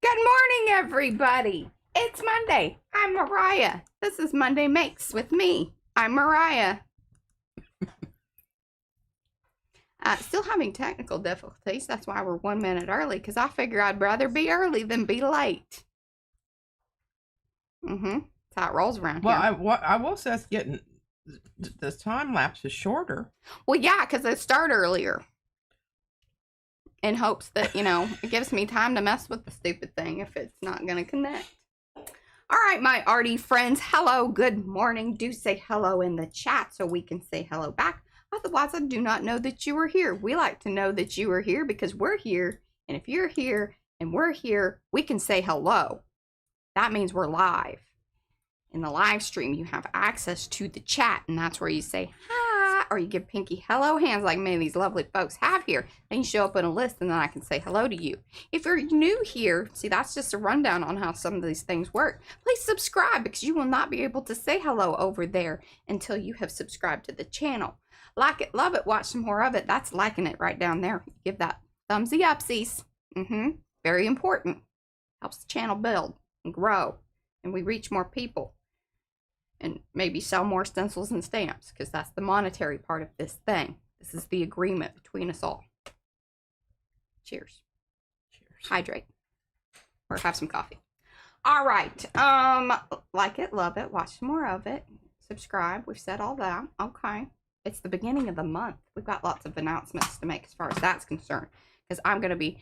Good morning, everybody. It's Monday. I'm Mariah. This is Monday Makes with me. I'm Mariah. Still having technical difficulties. That's why we're 1 minute early, because I figure I'd rather be early than be late. That's how it rolls around here. I will say it's getting, the time lapse is shorter. Well, yeah, because I start earlier. In hopes that, it gives me time to mess with the stupid thing if it's not going to connect. All right, my Arty friends. Hello, good morning. Do say hello in the chat so we can say hello back. Otherwise, I do not know that you are here. We like to know that you are here because we're here. And if you're here and we're here, we can say hello. That means we're live. In the live stream, you have access to the chat, and that's where you say hi, or you give Pinky hello hands like many of these lovely folks have here. Then you show up in a list, and then I can say hello to you. If you're new here, see, that's just a rundown on how some of these things work. Please subscribe, because you will not be able to say hello over there until you have subscribed to the channel. Like it, love it, watch some more of it. That's liking it right down there. Give that thumbsy upsies. Very important. Helps the channel build and grow, and we reach more people. And maybe sell more stencils and stamps, because that's the monetary part of this thing. This is the agreement between us all. Cheers. Cheers. Hydrate. Or have some coffee. All right. Like it, love it, watch some more of it. Subscribe. We've said all that. Okay. It's the beginning of the month. We've got lots of announcements to make as far as that's concerned. Because I'm going to be,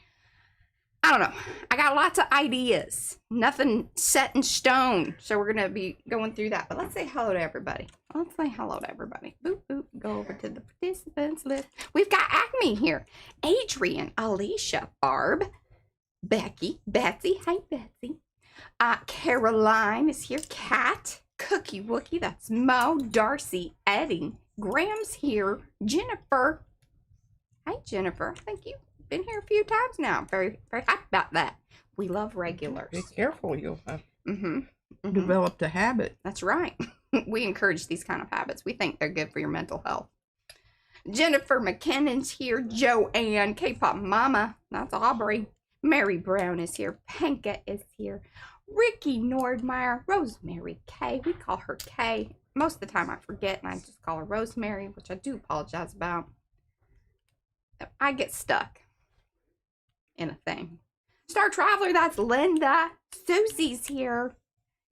I don't know. I got lots of ideas. Nothing set in stone. So we're going to be going through that. But let's say hello to everybody. Let's say hello to everybody. Boop, boop. Go over to the participants list. We've got Acme here. Adrian, Alicia, Barb, Becky, Betsy. Hi, Betsy. Caroline is here. Kat, Cookie Wookie. That's Mo, Darcy, Eddie. Graham's here. Jennifer. Hi, Jennifer. Thank you. Been here a few times now. Very, very happy about that. We love regulars. Be careful, you'll develop a habit. That's right. We encourage these kind of habits. We think they're good for your mental health. Jennifer McKinnon's here. Joanne, K-pop Mama. That's Aubrey. Mary Brown is here. Panka is here. Ricky Nordmeyer. Rosemary K. We call her K. Most of the time I forget and I just call her Rosemary, which I do apologize about. I get stuck in a thing. Star Traveler, that's Linda. Susie's here.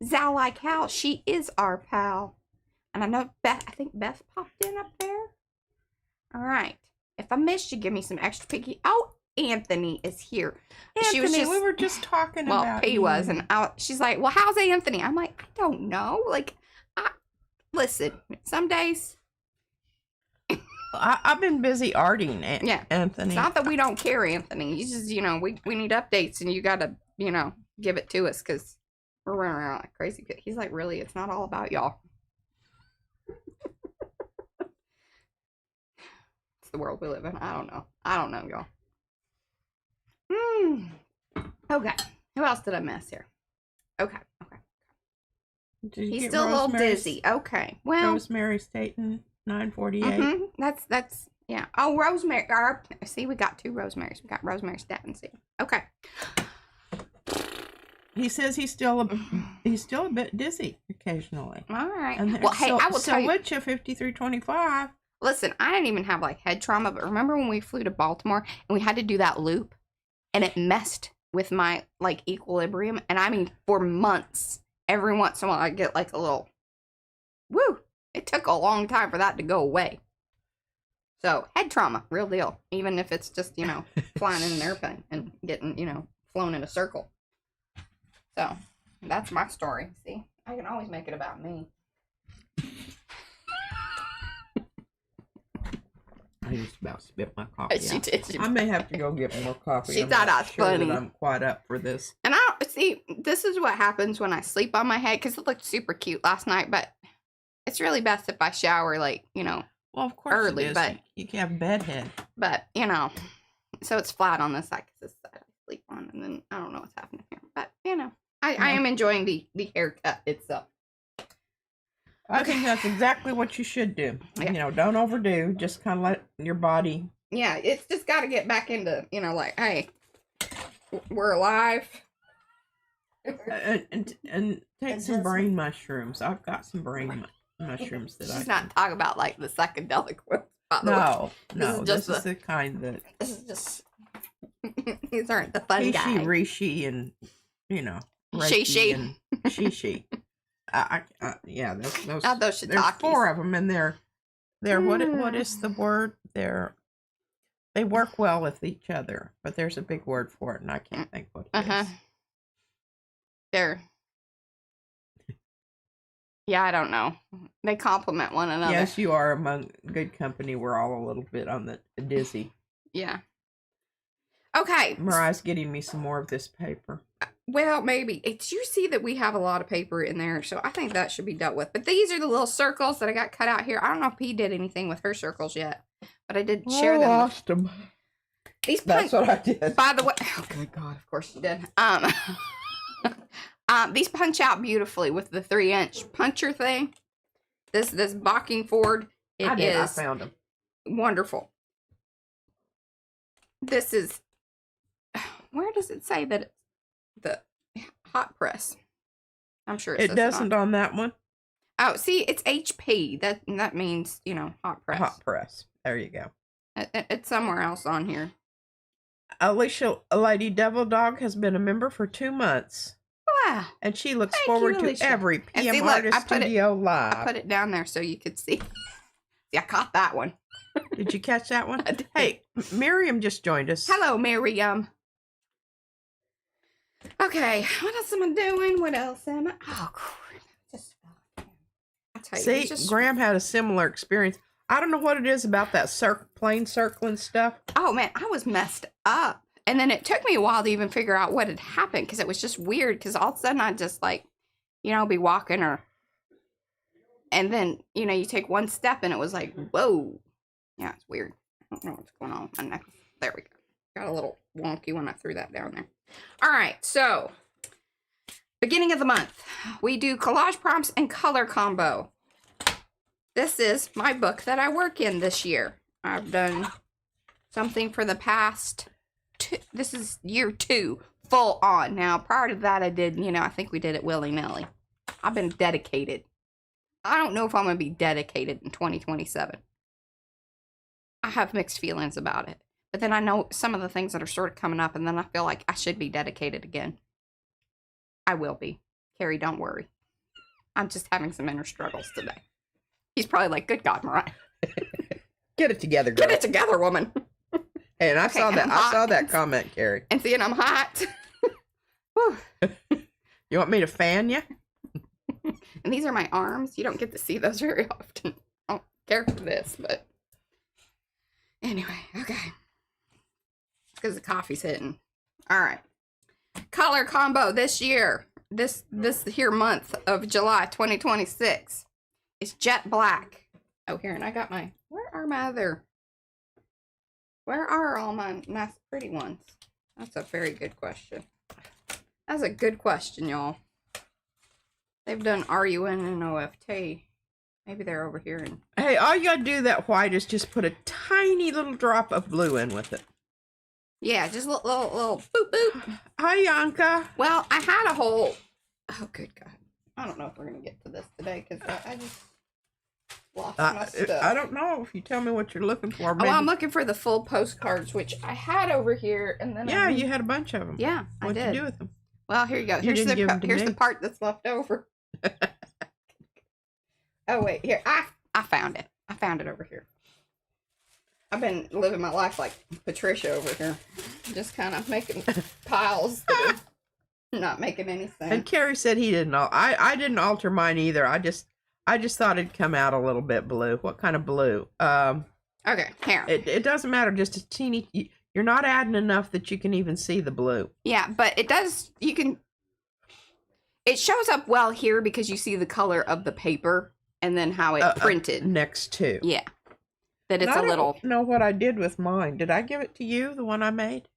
Zal Like Hal, she is our pal. And I know Beth, I think Beth popped in up there. All right. If I missed you, give me some extra picky. Oh, Anthony is here. Anthony, we were just talking about Well, P was, and she's like, well, how's Anthony? I'm like, I don't know. Like, listen, some days. I've been busy arting, Anthony. It's not that we don't care, Anthony. You just, we need updates, and you got to, give it to us, because we're running around like crazy. He's like, really, it's not all about y'all. It's the world we live in. I don't know, y'all. Okay. Who else did I miss here? Okay. He's still a little dizzy. Okay. Well, Rosemary Staten. 948. That's yeah. Oh, Rosemary. See, we got two Rosemarys. We got Rosemary Statton's here. Okay. He says he's still a bit dizzy occasionally. All right. And well, hey, I will tell you. 5325. Listen, I didn't even have like head trauma, but remember when we flew to Baltimore and we had to do that loop, and it messed with my like equilibrium, and I mean for months. Every once in a while, I get like a little woo. It took a long time for that to go away. So, head trauma, real deal. Even if it's just, flying in an airplane and getting, flown in a circle. So, that's my story. See, I can always make it about me. I just about spit my coffee She out. did. I may have to go get more coffee. She thought I was funny. I'm quite up for this. And this is what happens when I sleep on my head, because it looked super cute last night, but it's really best if I shower, well, of course early, it is. but you can have bedhead. But, so it's flat on this side because this side I sleep on, and then I don't know what's happening here. But, I am enjoying the haircut itself. I think that's exactly what you should do. Yeah. Don't overdo. Just kind of let your body. Yeah, it's just got to get back into, hey, we're alive. And take some brain mushrooms. I've got some brain mushrooms that She's not talking about like the psychedelic ones. By the way. No, this is the kind that this is just these aren't the fun guys. Rishi, and Reiki Shishi. and Shishi. Yeah, those Those there's shiitakes. 4 of them, and they're what is the word? They work well with each other, but there's a big word for it, and I can't think what it is. They're yeah, I don't know. They complement one another. Yes, you are among good company. We're all a little bit on the dizzy. Yeah. Okay. Mariah's getting me some more of this paper. Well, maybe. You see that we have a lot of paper in there, so I think that should be dealt with. But these are the little circles that I got cut out here. I don't know if he did anything with her circles yet, but I did share them. I lost them. That's what I did. By the way, oh good God, of course you did. These punch out beautifully with the 3-inch puncher thing. This Bocking Ford, I found them. Wonderful. This is, where does it say that it's the hot press? I'm sure it doesn't on that one. Oh, see, it's HP. That means, hot press. Hot press. There you go. It's somewhere else on here. Alicia, Lady Devil Dog, has been a member for 2 months. Wow. And she looks forward to every PM Artist Studio Live. I put it down there so you could see. See, I caught that one. Did you catch that one? Hey, Miriam just joined us. Hello, Miriam. Okay, what else am I doing? What else am I? Oh, crap. I'll tell you. See, Graham had a similar experience. I don't know what it is about that plane circling stuff. Oh, man, I was messed up. And then it took me a while to even figure out what had happened because it was just weird because all of a sudden I'd just be walking and then, you take one step and it was like, whoa. Yeah, it's weird. I don't know what's going on with my neck. There we go. Got a little wonky when I threw that down there. All right, so beginning of the month, we do collage prompts and color combo. This is my book that I work in this year. I've done something for the past this is year 2, full on. Now, prior to that, I did, I think we did it willy-nilly. I've been dedicated. I don't know if I'm going to be dedicated in 2027. I have mixed feelings about it. But then I know some of the things that are sort of coming up, and then I feel like I should be dedicated again. I will be. Carrie, don't worry. I'm just having some inner struggles today. He's probably like, good God, Mariah. Get it together, girl. Get it together, woman. And I saw that. I saw that comment, Carrie. And seeing I'm hot. You want me to fan you? And these are my arms. You don't get to see those very often. I don't care for this, but anyway, okay. Because the coffee's hitting. All right. Color combo this year. This here month of July 2026 is jet black. Oh, here, and I got my. Where are all my nice pretty ones? That's a very good question. That's a good question, y'all. They've done RUN and OFT. Maybe they're over here. Hey, all you gotta do that white is just put a tiny little drop of blue in with it. Yeah, just a little boop boop. Hi, Yanka. Well, I had a whole. Oh, good God. I don't know if we're gonna get to this today because I just lost my stuff. I don't know if you tell me what you're looking for. Maybe. Oh, I'm looking for the full postcards, which I had over here, and then you had a bunch of them. Yeah, I did. What'd you do with them? Well, here you go. Here's the part that's left over. Oh wait, here I found it. I found it over here. I've been living my life like Patricia over here, just kind of making piles that are not making any sense. And Carrie said he didn't. I didn't alter mine either. I just thought it'd come out a little bit blue. What kind of blue? Okay, here. It doesn't matter. Just a teeny. You're not adding enough that you can even see the blue. Yeah, but it does. You can. It shows up well here because you see the color of the paper and then how it printed next to. Yeah, that it's a little. I don't know what I did with mine. Did I give it to you? The one I made.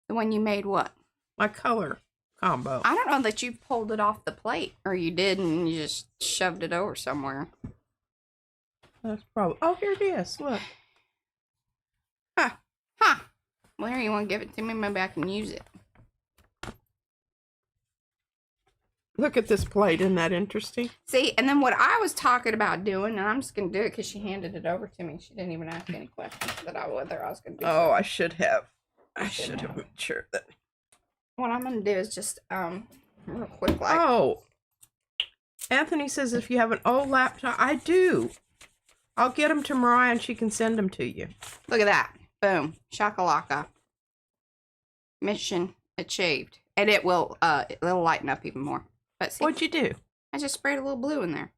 The one you made what? My color combo. I don't know that you pulled it off the plate, or you did and you just shoved it over somewhere. That's probably. Oh, here it is. Look. Huh. Well, here, you want to give it to me? Maybe I can use it. Look at this plate. Isn't that interesting? See, and then what I was talking about doing, and I'm just going to do it because she handed it over to me. She didn't even ask any questions whether I was going to do Oh, something. I should have. I should have made sure that. What I'm going to do is just, real quick, like. Oh. Anthony says if you have an old laptop, I do. I'll get them to Mariah and she can send them to you. Look at that. Boom. Shakalaka. Mission achieved. And it'll lighten up even more. But see, What'd you do? I just sprayed a little blue in there.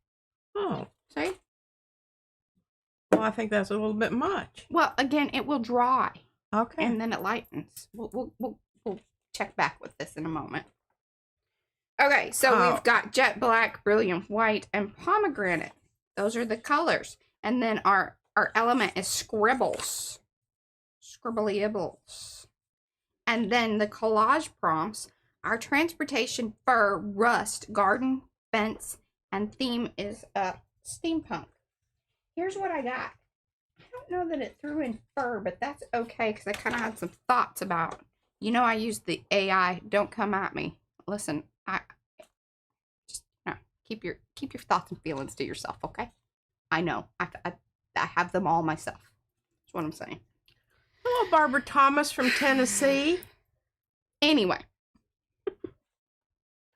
Oh. See? Well, I think that's a little bit much. Well, again, it will dry. Okay. And then it lightens. We'll check back with this in a moment. Okay, so we've got jet black, brilliant white, and pomegranate. Those are the colors. And then our element is scribbles. Scribbleables. And then the collage prompts are transportation, fur, rust, garden, fence, and theme is steampunk. Here's what I got. I don't know that it threw in fur, but that's okay because I kind of had some thoughts about. You know, I used the AI. Don't come at me. Listen, I just keep your thoughts and feelings to yourself, okay? I know. I have them all myself. That's what I'm saying. Hello, Barbara Thomas from Tennessee. Anyway.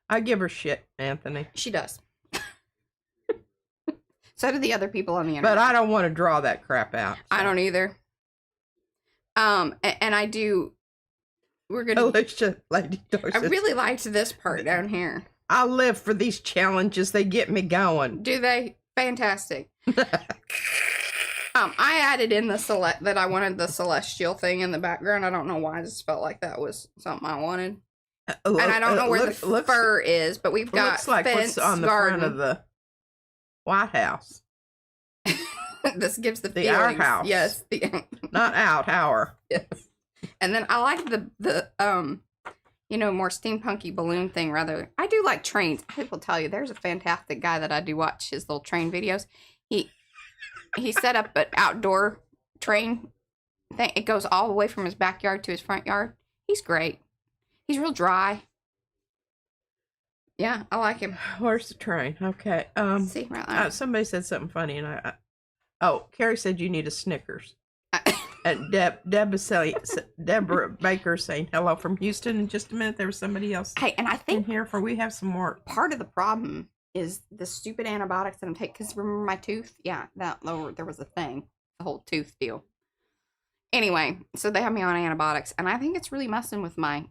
I give her shit, Anthony. She does. So do the other people on the internet. But I don't want to draw that crap out. So. I don't either. And I do. We're gonna. Alicia, Lady Dorset. I really liked this part down here. I live for these challenges. They get me going. Do they? Fantastic. I added in that I wanted the celestial thing in the background. I don't know why. I just felt like that was something I wanted. And I don't know where the fur is, but we've got looks like fence, what's on the garden. front of the White House. This gives the our feelings. house. Yes. Not out, our. Yes. And then I like the more steampunky balloon thing rather. I do like trains. I will tell you, there's a fantastic guy that I do watch his little train videos. He set up an outdoor train thing. It goes all the way from his backyard to his front yard. He's great. He's real dry. Yeah, I like him. Where's the train? Okay. See, right there. Somebody said something funny, and Carrie said you need a Snickers. And Deborah Baker saying hello from Houston. In just a minute, there was somebody else. Hey, and I in think here we have some more. Part of the problem is the stupid antibiotics that I'm taking. Because remember my tooth? Yeah, there was a thing, the whole tooth deal. Anyway, so they have me on antibiotics, and I think it's really messing with my,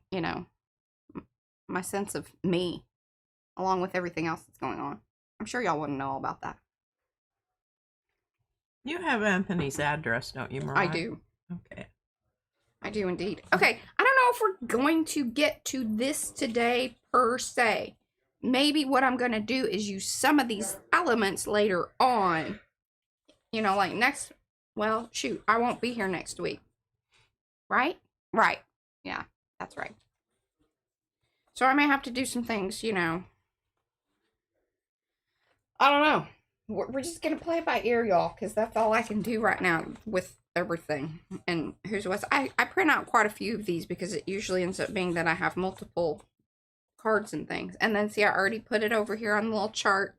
my sense of me, along with everything else that's going on. I'm sure y'all wouldn't know all about that. You have Anthony's address, don't you, Mariah? I do. Okay. I do indeed. Okay, I don't know if we're going to get to this today per se. Maybe what I'm going to do is use some of these elements later on. Like next... Well, shoot, I won't be here next week. Right? Right. Yeah, that's right. So I may have to do some things, I don't know. We're just going to play it by ear, y'all, because that's all I can do right now with everything. And here's what's... I print out quite a few of these because it usually ends up being that I have multiple cards and things. And then, see, I already put it over here on the little chart.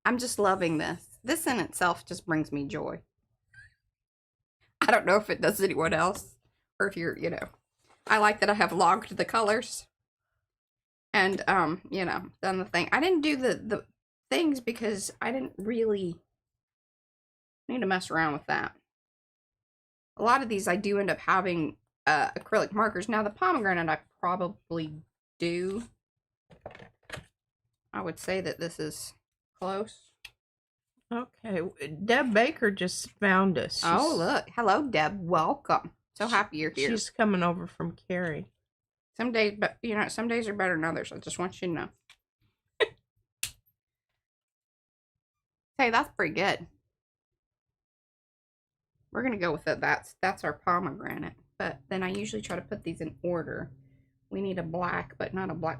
I'm just loving this. This in itself just brings me joy. I don't know if it does anyone else, or if you're, I like that I have logged the colors and, done the thing. I didn't do the things because I didn't really need to mess around with that. A lot of these I do end up having acrylic markers. Now the pomegranate I probably do. I would say that this is close. Okay, Deb Baker just found us. Oh, look. Hello, Deb. Welcome. So happy you're here. She's coming over from Carrie. Some days, but some days are better than others. I just want you to know. Hey, that's pretty good. We're gonna go with it. That's our pomegranate. But then I usually try to put these in order. We need a black, but not a black.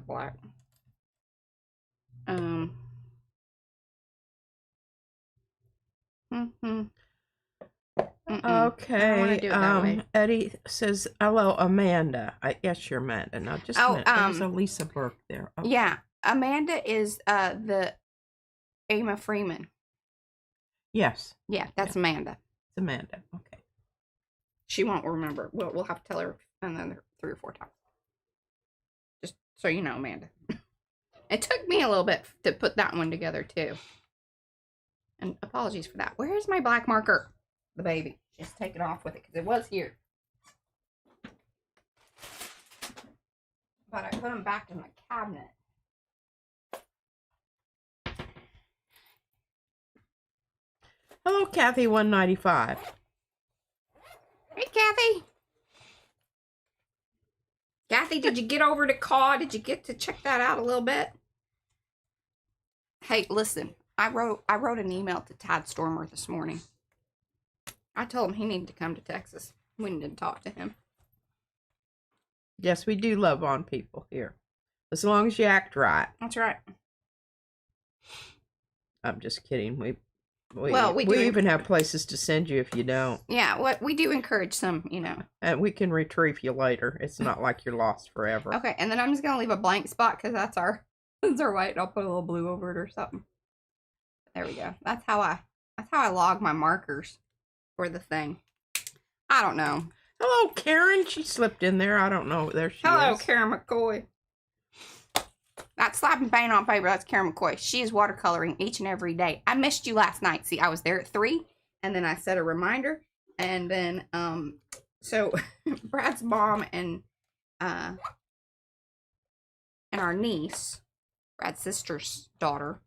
Okay. Do it that way. Eddie says, hello, Amanda. Yes, you're Amanda. Now, just a minute. There's a Lisa Burke there. Okay. Yeah. Amanda is the Emma Freeman. Yes. Yeah, that's Amanda. It's Amanda. Okay. She won't remember. We'll have to tell her another 3 or 4 times. Just so you know, Amanda. It took me a little bit to put that one together too. And apologies for that. Where is my black marker? The baby. Just take it off with it because it was here. But I put them back in the cabinet. Hello, Kathy 195. Hey, Kathy. Kathy, did you get over to CAW? Did you get to check that out a little bit? Hey, listen. I wrote an email to Todd Stormer this morning. I told him he needed to come to Texas. We needed to talk to him. Yes, we do love on people here. As long as you act right. That's right. I'm just kidding. We even have places to send you if you don't. Yeah, we do encourage some, you know. And we can retrieve you later. It's not like you're lost forever. Okay, and then I'm just gonna leave a blank spot because that's our white. I'll put a little blue over it or something. There we go. That's how I log my markers for the thing. I don't know. Hello, Karen. She slipped in there. I don't know. There she is. Hello, Karen McCoy. That's slapping paint on paper. That's Karen McCoy. She is watercoloring each and every day. I missed you last night. See, I was there at 3, and then I set a reminder, and then so Brad's mom and our niece, Brad's sister's daughter,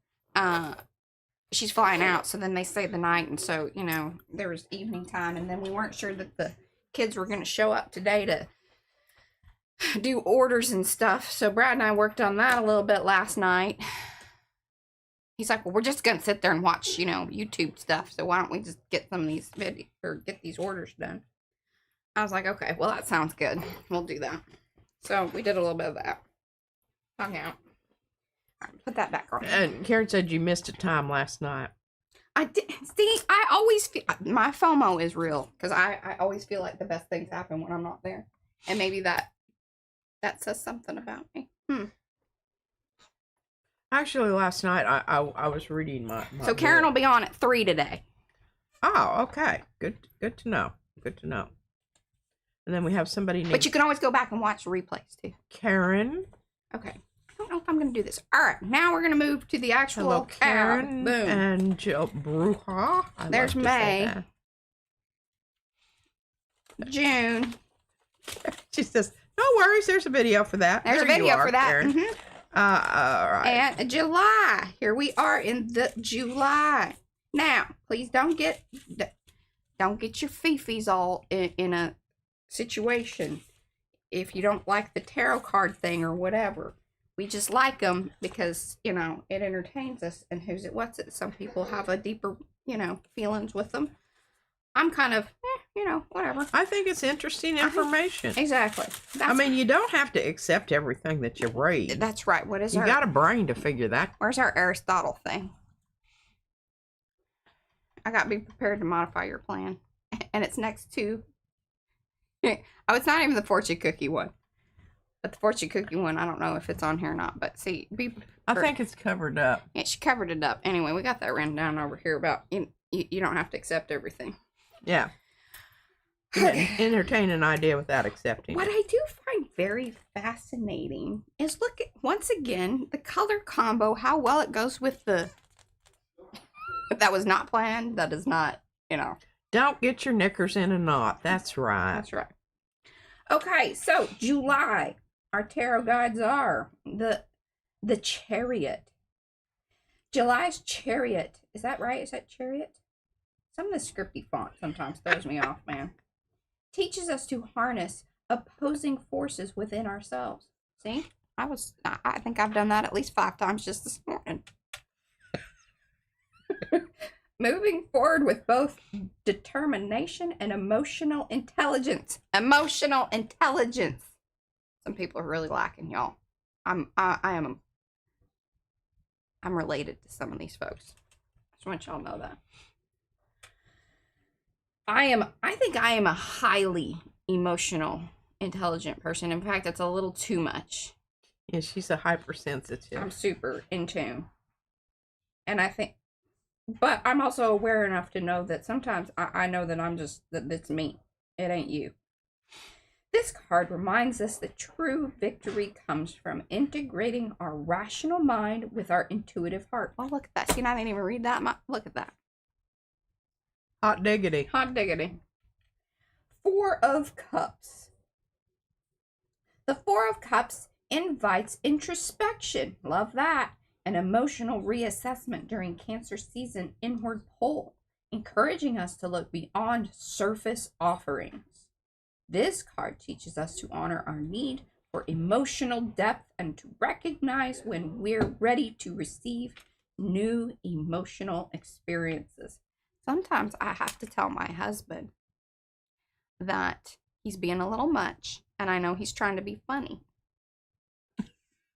she's flying out. So then they stayed the night, and so you know there was evening time, and then we weren't sure that the kids were going to show up today to do orders and stuff. So Brad and I worked on that a little bit last night. He's like, well, we're just going to sit there and watch, you know, YouTube stuff. So why don't we just get some of these get these orders done? I was like, okay, well, that sounds good. We'll do that. So we did a little bit of that. Hung out. All right, put that back on. And Karen said you missed a time last night. I did. See, I always feel my FOMO is real because I always feel like the best things happen when I'm not there. And maybe that says something about me. Actually, last night I was reading my so Karen will be on at 3 today. Oh, okay. Good to know. Good to know. And then we have somebody named... But you can always go back and watch the replays, too. Karen. Okay. I don't know if I'm going to do this. All right. Now we're going to move to the actual... Hello, Karen. Boom. And Jill Bruja. There's May. June. She says, no worries. There's a video for that. There's a video for that. Karen. Mm-hmm. All right. And July. Here we are in the July. Now, please don't get your fifis all in a situation if you don't like the tarot card thing or whatever. We just like them because, you know, it entertains us. And what's it? Some people have a deeper, you know, feelings with them. I'm kind of, you know, whatever. I think it's interesting information. Exactly. I mean, you don't have to accept everything that you read. That's right. What is you got a brain to figure that. Where's our Aristotle thing? I got to be prepared to modify your plan. And it's next to... Oh, it's not even the fortune cookie one. But the fortune cookie one, I don't know if it's on here or not. But see, I think it's covered up. Yeah, she covered it up. Anyway, we got that written down over here about you don't have to accept everything. Yeah. Entertain an idea without accepting what it. I do find very fascinating is look at, once again, the color combo, how well it goes with the... That was not planned. That is not, you know... Don't get your knickers in a knot. That's right. That's right. Okay, so July. Our tarot guides are the Chariot. July's Chariot. Is that right? Is that Chariot? Some of the scripty font sometimes throws me off, man. Teaches us to harness opposing forces within ourselves. See? I think I've done that at least 5 times just this morning. Moving forward with both determination and emotional intelligence. Emotional intelligence. Some people are really lacking, y'all. I'm related to some of these folks. Just want y'all to know that. I think I am a highly emotional, intelligent person. In fact, it's a little too much. Yeah, she's a hypersensitive. I'm super in tune. And I think, but I'm also aware enough to know that sometimes I know that that it's me. It ain't you. This card reminds us that true victory comes from integrating our rational mind with our intuitive heart. Oh, look at that. See, I didn't even read that. Look at that. Hot diggity. Hot diggity. Four of Cups. The Four of Cups invites introspection. Love that. An emotional reassessment during Cancer season inward pull, encouraging us to look beyond surface offerings. This card teaches us to honor our need for emotional depth and to recognize when we're ready to receive new emotional experiences. Sometimes I have to tell my husband that he's being a little much, and I know he's trying to be funny.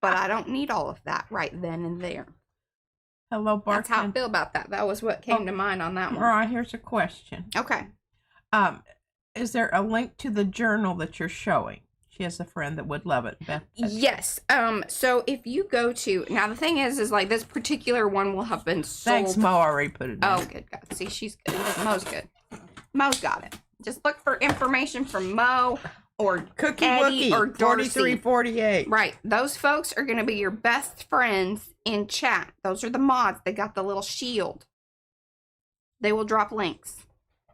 But I don't need all of that right then and there. Hello, Bart. That's how I feel about that. That was what came to mind on that one. All right, here's a question. Okay. Is there a link to the journal that you're showing? She has a friend that would love it. Beth. Yes. So if you go to, now the thing is like this particular one will have been sold. Thanks, Mo. Already put it in. Oh, good God. See, she's good. Mo's good. Mo's got it. Just look for information from Mo or Cookie Eddie Wookie, or Darcy. 4348. Right. Those folks are going to be your best friends in chat. Those are the mods. They got the little shield. They will drop links.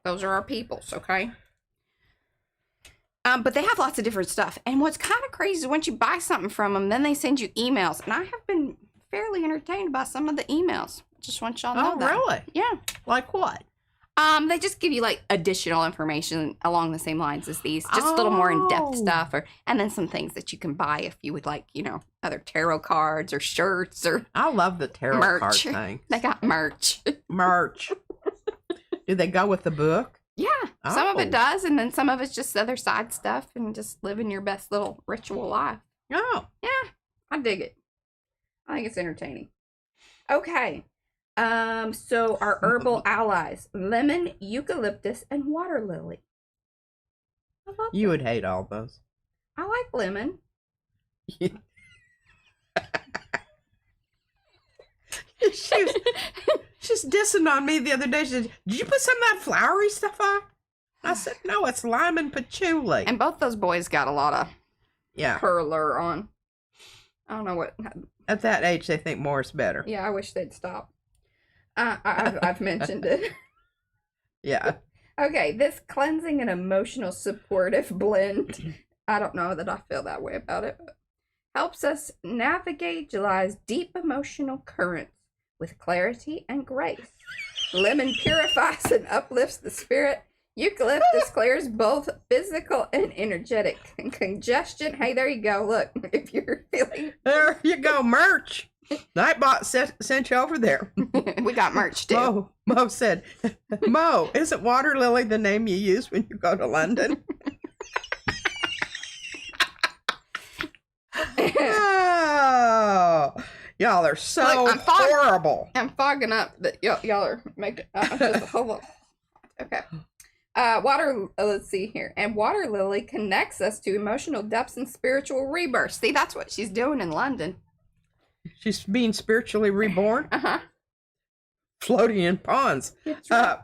Those are our peoples, okay? But they have lots of different stuff. And what's kind of crazy is once you buy something from them, then they send you emails. And I have been fairly entertained by some of the emails. Just want y'all to know that. Oh, really? Yeah. Like what? They just give you like additional information along the same lines as these, just a little more in-depth stuff, and then some things that you can buy if you would like, other tarot cards or shirts or I love the tarot merch. card thing. They got merch. Merch. Do they go with the book? Yeah, some of it Oh. does, and then some of it's just other side stuff and just living your best little ritual life. Oh. Yeah, I dig it. I think it's entertaining. Okay. So our herbal allies, lemon, eucalyptus, and water lily. I love You them. would hate all those. I like lemon. She's dissing on me the other day. She said, "Did you put some of that flowery stuff on?" I said, "No, it's lime and patchouli." And both those boys got a lot of Yeah. perler on. I don't know what. At that age, they think more is better. Yeah, I wish they'd stop. I've mentioned it. Yeah. Okay, this cleansing and emotional supportive blend. I don't know that I feel that way about it. But helps us navigate July's deep emotional currents with clarity and grace. Lemon purifies and uplifts the spirit. Eucalyptus clears both physical and energetic congestion. Hey, there you go. Look, if you're feeling... There you go, merch. Nightbot sent you over there. We got merch, too. Mo said, "Mo, isn't water lily the name you use when you go to London?" Oh, y'all are so Look, horrible. I'm fogging up that y'all are making... just hold on. Okay. Let's see here. And water lily connects us to emotional depths and spiritual rebirth. See, that's what she's doing in London. She's being spiritually reborn, floating in ponds. Right.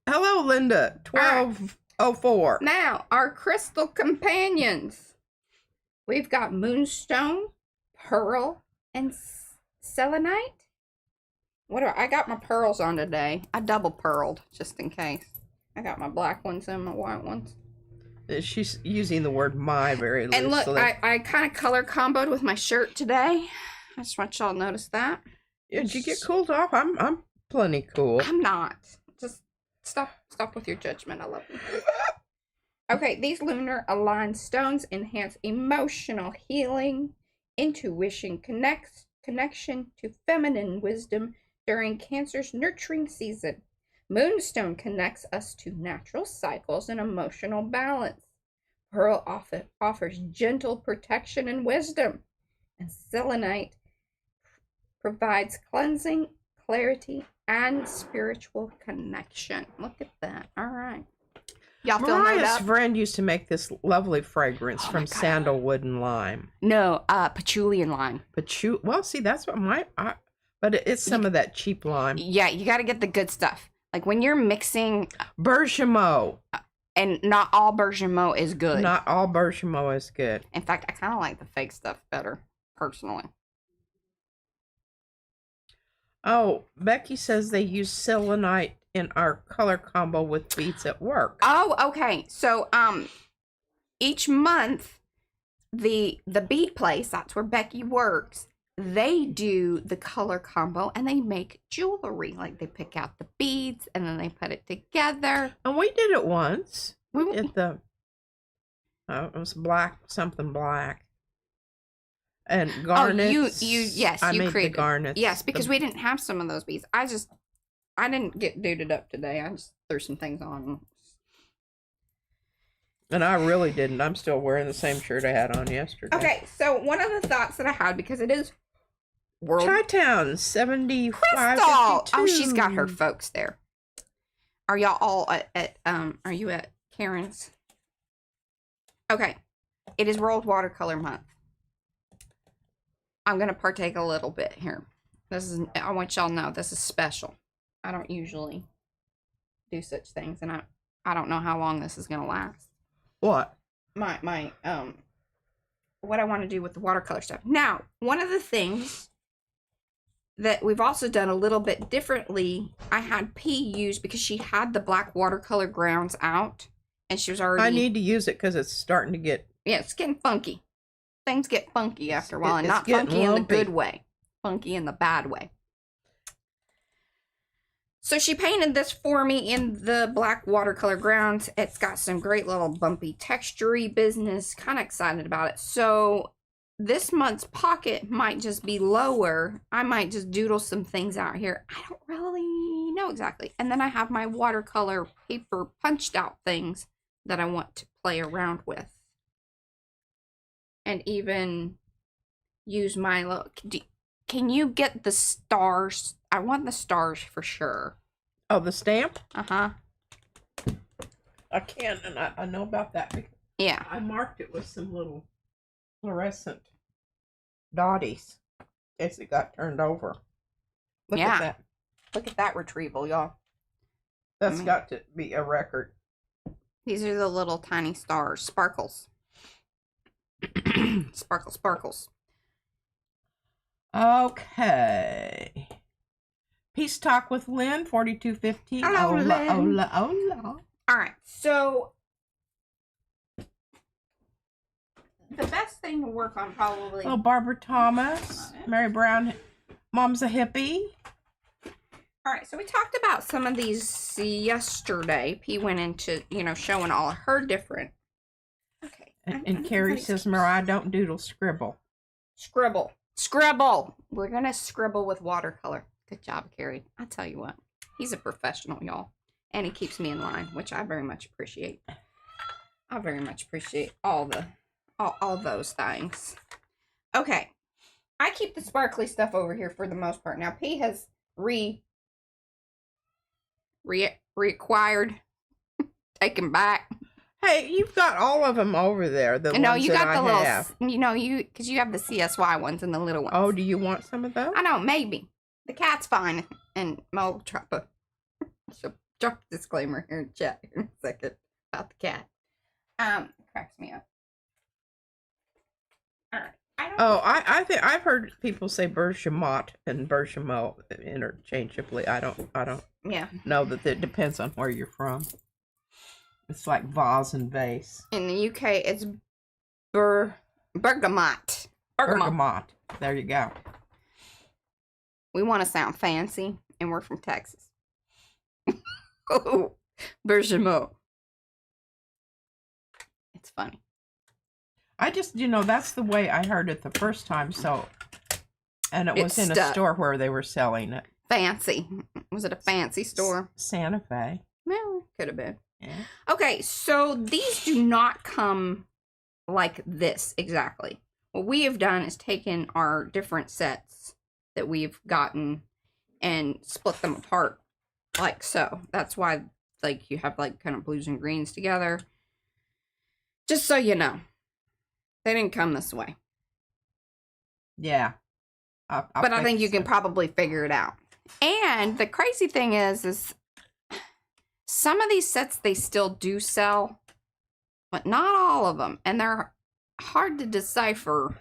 Hello, Linda, 1204. Now, our crystal companions. We've got moonstone, pearl, and selenite. I got my pearls on today. I double pearled just in case. I got my black ones and my white ones. She's using the word "my" very loosely. And look, I kind of color comboed with my shirt today. I just want y'all to notice that. Yeah, did you get cooled off? I'm plenty cool. I'm not. Just stop with your judgment. I love you. Okay, these lunar aligned stones enhance emotional healing, intuition, connection to feminine wisdom during Cancer's nurturing season. Moonstone connects us to natural cycles and emotional balance. Pearl offers gentle protection and wisdom. And selenite provides cleansing, clarity, and spiritual connection. Look at that. All right. Y'all feel Mariah's up? friend used to make this lovely fragrance from sandalwood and lime. No, patchouli and lime. Well, see, that's what but it's some of that cheap lime. Yeah, you got to get the good stuff. Like when you're mixing Bergamot. And not all bergamot is good. Not all bergamot is good. In fact, I kind of like the fake stuff better, personally. Oh, Becky says they use selenite in our color combo with beads at work. Oh, okay. So, each month, the bead place, that's where Becky works, they do the color combo and they make jewelry. Like they pick out the beads and then they put it together. And we did it once. At the it was something black. And garnets. Oh, yes, I you made created the garnets. Yes, because we didn't have some of those beads. I didn't get duded up today. I just threw some things on. And I really didn't. I'm still wearing the same shirt I had on yesterday. Okay, so one of the thoughts that I had, because it is World Chi-Town 75. Crystal. Oh, she's got her folks there. Are y'all all at are you at Karen's? Okay. It is World Watercolor Month. I'm gonna partake a little bit here. I want y'all to know this is special. I don't usually do such things, and I don't know how long this is gonna last. What? My what I want to do with the watercolor stuff. Now, one of the things that we've also done a little bit differently, I had P use because she had the black watercolor grounds out, and she was already. I need to use it because it's starting to get. Yeah, it's getting funky. Things get funky after a while, and not getting funky lumpy. in the good way. Funky in the bad way. So she painted this for me in the black watercolor grounds. It's got some great little bumpy texture-y business. Kind of excited about it. So this month's pocket might just be lower. I might just doodle some things out here. I don't really know exactly. And then I have my watercolor paper punched out things that I want to play around with. And even use my look. Can you get the stars? I want the stars for sure. Oh, the stamp? Uh-huh. I can, and I know about that. Yeah. I marked it with some little fluorescent dotties in case it got turned over. Look at that. Look at that retrieval, y'all. That's got to be a record. These are the little tiny stars. Sparkles. Sparkles. Okay. Peace Talk with Lynn, 4215. Hello, Lynn. Hola. All right, so the best thing to work on probably. Oh, Barbara Thomas, Mary Brown, Mom's a hippie. All right, so we talked about some of these yesterday. P went into, showing all of her different. Okay. And Carrie says, Mariah, don't doodle, scribble. Scribble. We're going to scribble with watercolor. Good job, Carrie. I tell you what, he's a professional, y'all. And he keeps me in line, which I very much appreciate. I very much appreciate all those things. Okay. I keep the sparkly stuff over here for the most part. Now, P has reacquired, taken back. Hey, you've got all of them over there. The No, ones you that got the I have. little, because you have the CSY ones and the little ones. Oh, do you want some of those? I know, maybe. The cat's fine, and Mo she'll drop a disclaimer here in chat in a second about the cat. Cracks me up. All right. I think I've heard people say bergamot and bergamot interchangeably. I don't know that it depends on where you're from. It's like vase and vase. In the UK, it's bergamot. Bergamot. There you go. We want to sound fancy, and we're from Texas. Oh, bergamot. It's funny. I just, that's the way I heard it the first time. So, and it was in a store where they were selling it. Fancy. Was it a fancy store? Santa Fe. Well, could have been. Yeah. Okay, so these do not come like this exactly. What we have done is taken our different sets that we've gotten and split them apart like so. That's why like you have like kind of blues and greens together. Just so you know, they didn't come this way. Yeah. But I think you can probably figure it out. And the crazy thing is some of these sets they still do sell, but not all of them. And they're hard to decipher.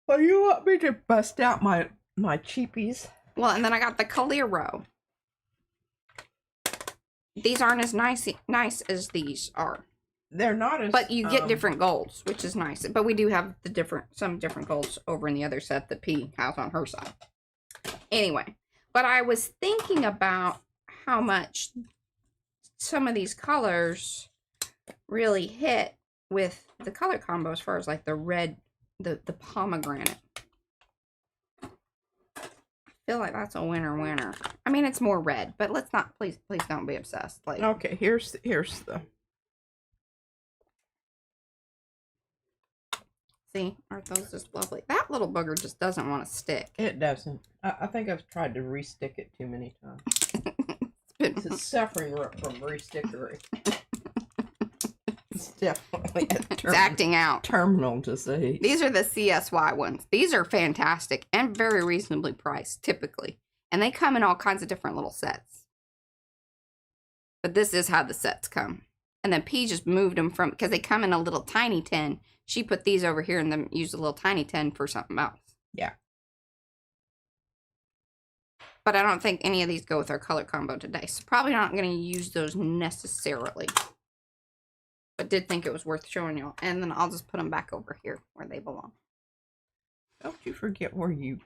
Well, you want me to bust out my cheapies? Well, and then I got the Calero. These aren't as nice as these are. They're not as... But you get different golds, which is nice. But we do have some different golds over in the other set that P has on her side. Anyway, but I was thinking about how much some of these colors really hit with the color combo as far as like the red, the pomegranate. I feel like that's a winner. I mean, it's more red, but let's not, please don't be obsessed. Like, okay, here's the... See, aren't those just lovely? That little booger just doesn't want to stick. It doesn't. I think I've tried to re-stick it too many times. It's suffering from re-stickery. It's definitely it's acting out. Terminal disease. These are the CSY ones. These are fantastic and very reasonably priced, typically. And they come in all kinds of different little sets. But this is how the sets come. And then P just moved them from, because they come in a little tiny tin. She put these over here and then used a little tiny tin for something else. Yeah. But I don't think any of these go with our color combo today. So probably not going to use those necessarily. But did think it was worth showing y'all. And then I'll just put them back over here where they belong. Don't you forget where you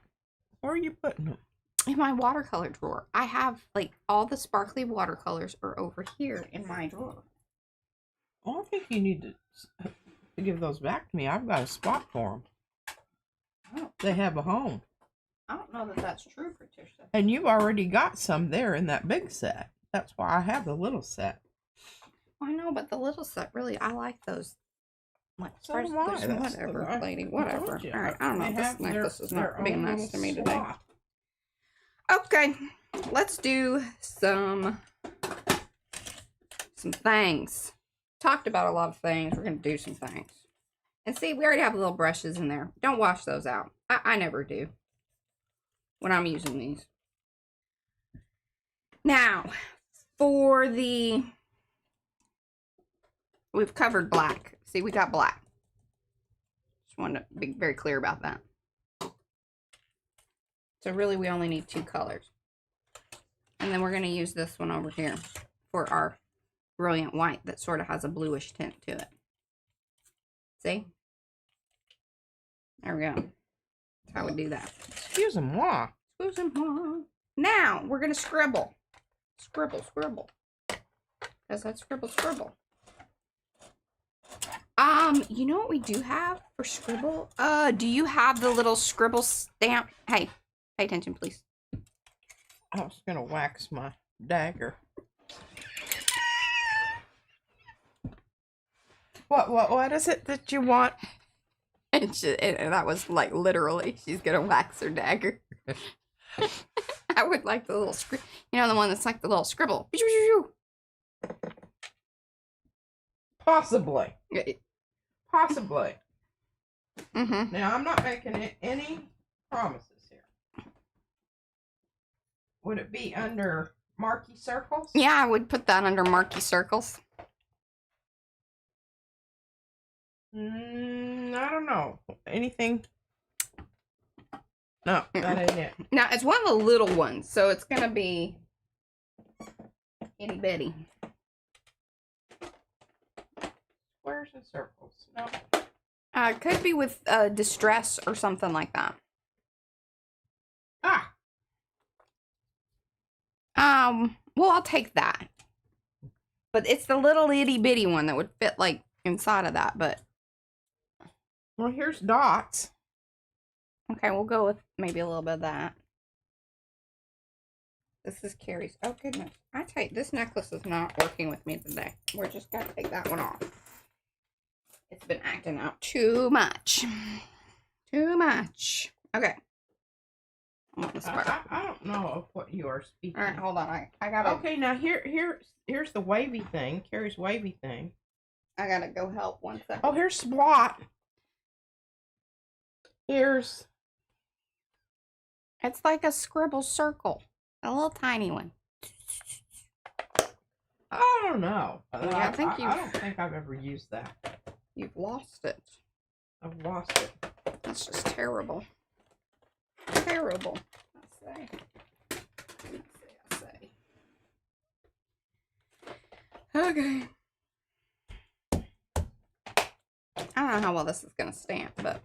putting them? In my watercolor drawer. I have like all the sparkly watercolors are over here in my drawer. Well, I think you need to give those back to me. I've got a spot for them. Oh. They have a home. I don't know that that's true, Patricia. And you've already got some there in that big set. That's why I have the little set. I know, but the little set, really, I like those. Like, So do I. whatever, lady, whatever. All right, I don't know if this necklace is not being nice to me today. Okay, let's do some things. Talked about a lot of things. We're going to do some things. And see, we already have little brushes in there. Don't wash those out. I never do when I'm using these. Now, for the... We've covered black. See, we got black. Just wanted to be very clear about that. So really, we only need 2 colors. And then we're going to use this one over here for our brilliant white that sort of has a bluish tint to it. See? There we go. That's how we do that. Excuse-moi. Excuse-moi. Now, we're going to scribble. Scribble. Because that's scribble. You know what we do have for scribble? Do you have the little scribble stamp? Hey, pay attention, please. I was gonna wax my dagger. What is it that you want? And that was like literally, she's gonna wax her dagger. I would like the little you know, the one that's like the little scribble. Possibly. Possibly. Now, I'm not making any promises here. Would it be under marquee circles? Yeah, I would put that under marquee circles. I don't know. Anything? No, that ain't it. Now, it's one of the little ones, so it's going to be itty bitty. Squares and circles. No. It could be with distress or something like that. Well, I'll take that. But it's the little itty bitty one that would fit like inside of that, but. Well, here's dots. Okay, we'll go with maybe a little bit of that. This is Carrie's. Oh, goodness. I tell you, this necklace is not working with me today. We're just going to take that one off. It's been acting out too much. Too much. Okay. I want this part. I don't know of what you are speaking. All right, hold on. I gotta. Okay, now here's the wavy thing. Carrie's wavy thing. I gotta go help 1 second. Oh, here's splot. Here's. It's like a scribble circle, a little tiny one. I don't know. Yeah, I don't think I've ever used that. You've lost it. I've lost it. That's just terrible. Terrible. I say. Okay. I don't know how well this is gonna stamp, but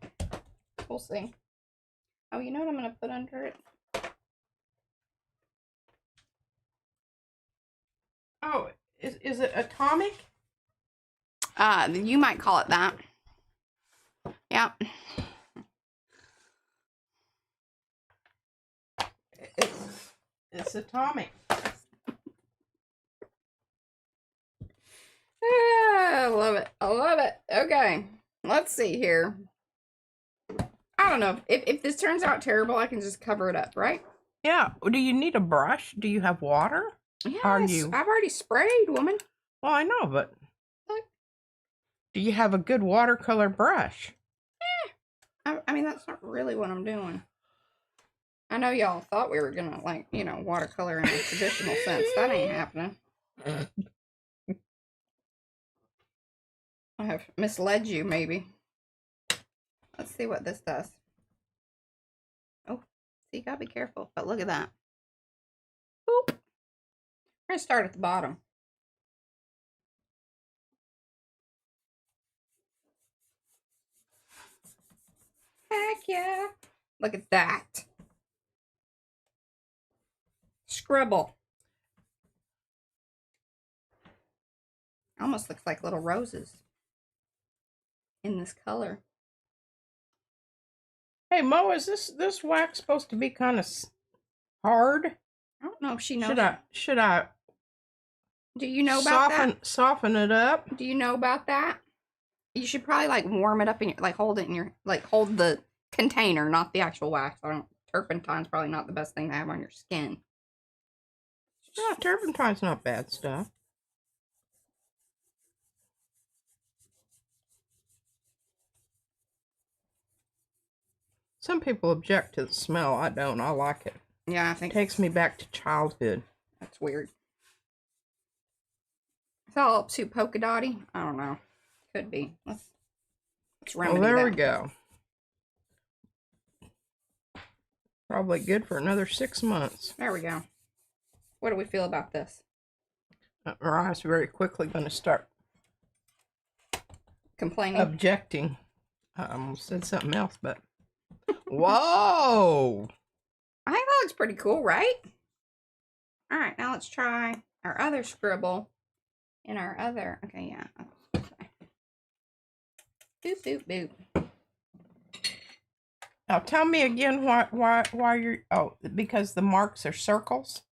we'll see. Oh, you know what I'm gonna put under it? Oh, is it atomic? You might call it that. Yeah. It's atomic. I love it. I love it. Okay. Let's see here. I don't know. If this turns out terrible, I can just cover it up, right? Yeah. Do you need a brush? Do you have water? Yes. I've already sprayed, woman. Well, I know, but Look. Do you have a good watercolor brush? I mean, that's not really what I'm doing. I know y'all thought we were gonna, like, you know, watercolor in a traditional sense. That ain't happening. I have misled you, maybe. Let's see what this does. Oh, see, you gotta be careful. But look at that. Boop. We're gonna start at the bottom. Heck yeah. Look at that. Scribble. Almost looks like little roses in this color. Hey, Mo, is this wax supposed to be kind of hard? I don't know if she knows. Should I? Do you know about that? Soften it up. Do you know about that? You should probably like warm it up in your, like hold it in your, like hold the container, not the actual wax. Turpentine's probably not the best thing to have on your skin. Yeah, turpentine's not bad stuff. Some people object to the smell. I don't. I like it. Yeah, I think it takes me back to childhood. That's weird. It's all up too polka dotty. I don't know. Could be. Let's remedy well, there that. we go. Probably good for another 6 months. There we go. What do we feel about this? Mariah's very quickly going to start complaining, objecting. I almost said something else, but whoa! I think that looks pretty cool, right? All right, now let's try our other scribble in our other. Okay, yeah. Boop boop boop. Now tell me again why you're because the marks are circles.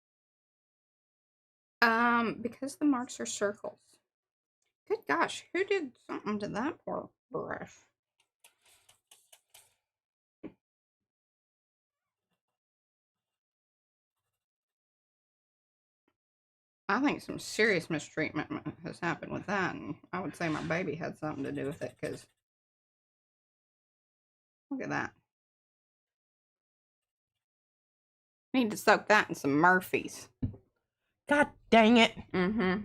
Because the marks are circles. Good gosh, who did something to that poor brush? I think some serious mistreatment has happened with that, and I would say my baby had something to do with it, because look at that. Need to soak that in some Murphy's. God dang it. Mm-hmm.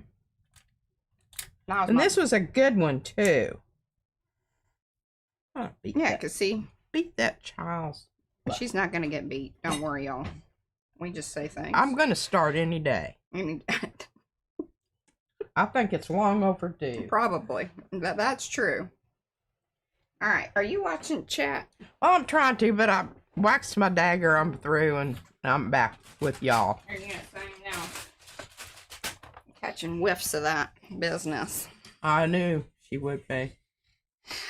And this was a good one, too. Oh, yeah, because see. Beat that child's butt. She's not going to get beat. Don't worry, y'all. We just say things. I'm going to start any day. I think it's long overdue. Probably. That's true. All right. Are you watching chat? Well, I'm trying to, but I waxed my dagger. I'm through, and I'm back with y'all. Are you going to say now? Catching whiffs of that business. I knew she would be.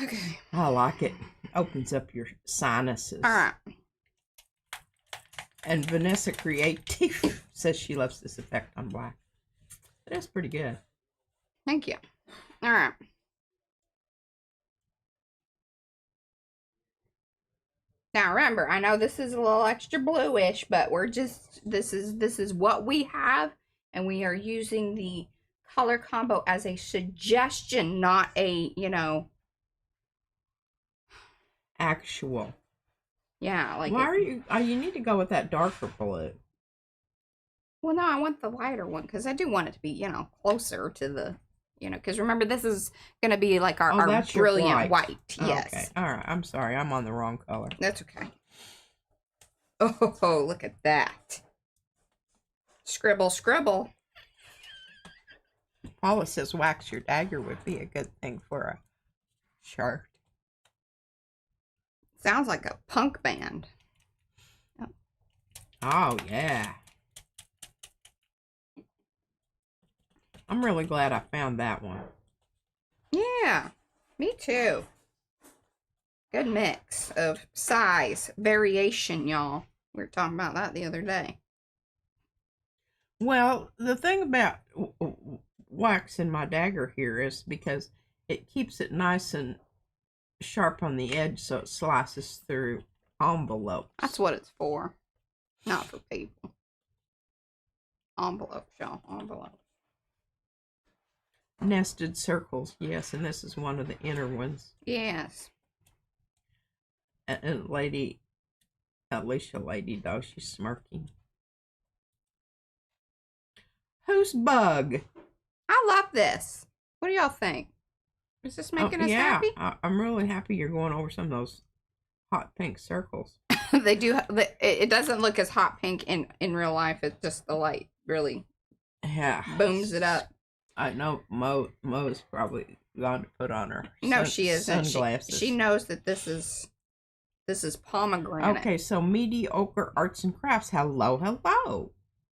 Okay. I like it. Opens up your sinuses. All right. And Vanessa Creative says she loves this effect on black. That's pretty good. Thank you. All right. Now remember, I know this is a little extra bluish, but we're just, this is what we have, and we are using the color combo as a suggestion, not a, you know, actual. Yeah, like why are you? Oh, you need to go with that darker blue. Well, no, I want the lighter one because I do want it to be, you know, closer to the, you know, because remember this is gonna be like our brilliant white. Yes. Okay. All right. I'm sorry. I'm on the wrong color. That's okay. Oh, look at that. Scribble, scribble. Paula says wax your dagger would be a good thing for a shirt. Sounds like a punk band. Oh, yeah. I'm really glad I found that one. Yeah, me too. Good mix of size, variation, y'all. We were talking about that the other day. Well, the thing about waxing my dagger here is because it keeps it nice and sharp on the edge so it slices through envelopes. That's what it's for. Not for people. Envelopes, y'all. Envelopes. Nested circles, yes, and this is one of the inner ones. Yes. And lady, Alicia lady though, she's smirking. Who's Bug? I love this. What do y'all think? Is this making us happy? I'm really happy you're going over some of those hot pink circles. They do. It doesn't look as hot pink in real life. It's just the light really booms it up. I know Mo's probably gone to put on her she isn't. Sunglasses. She knows that this is pomegranate. Okay, so mediocre arts and crafts. Hello, hello.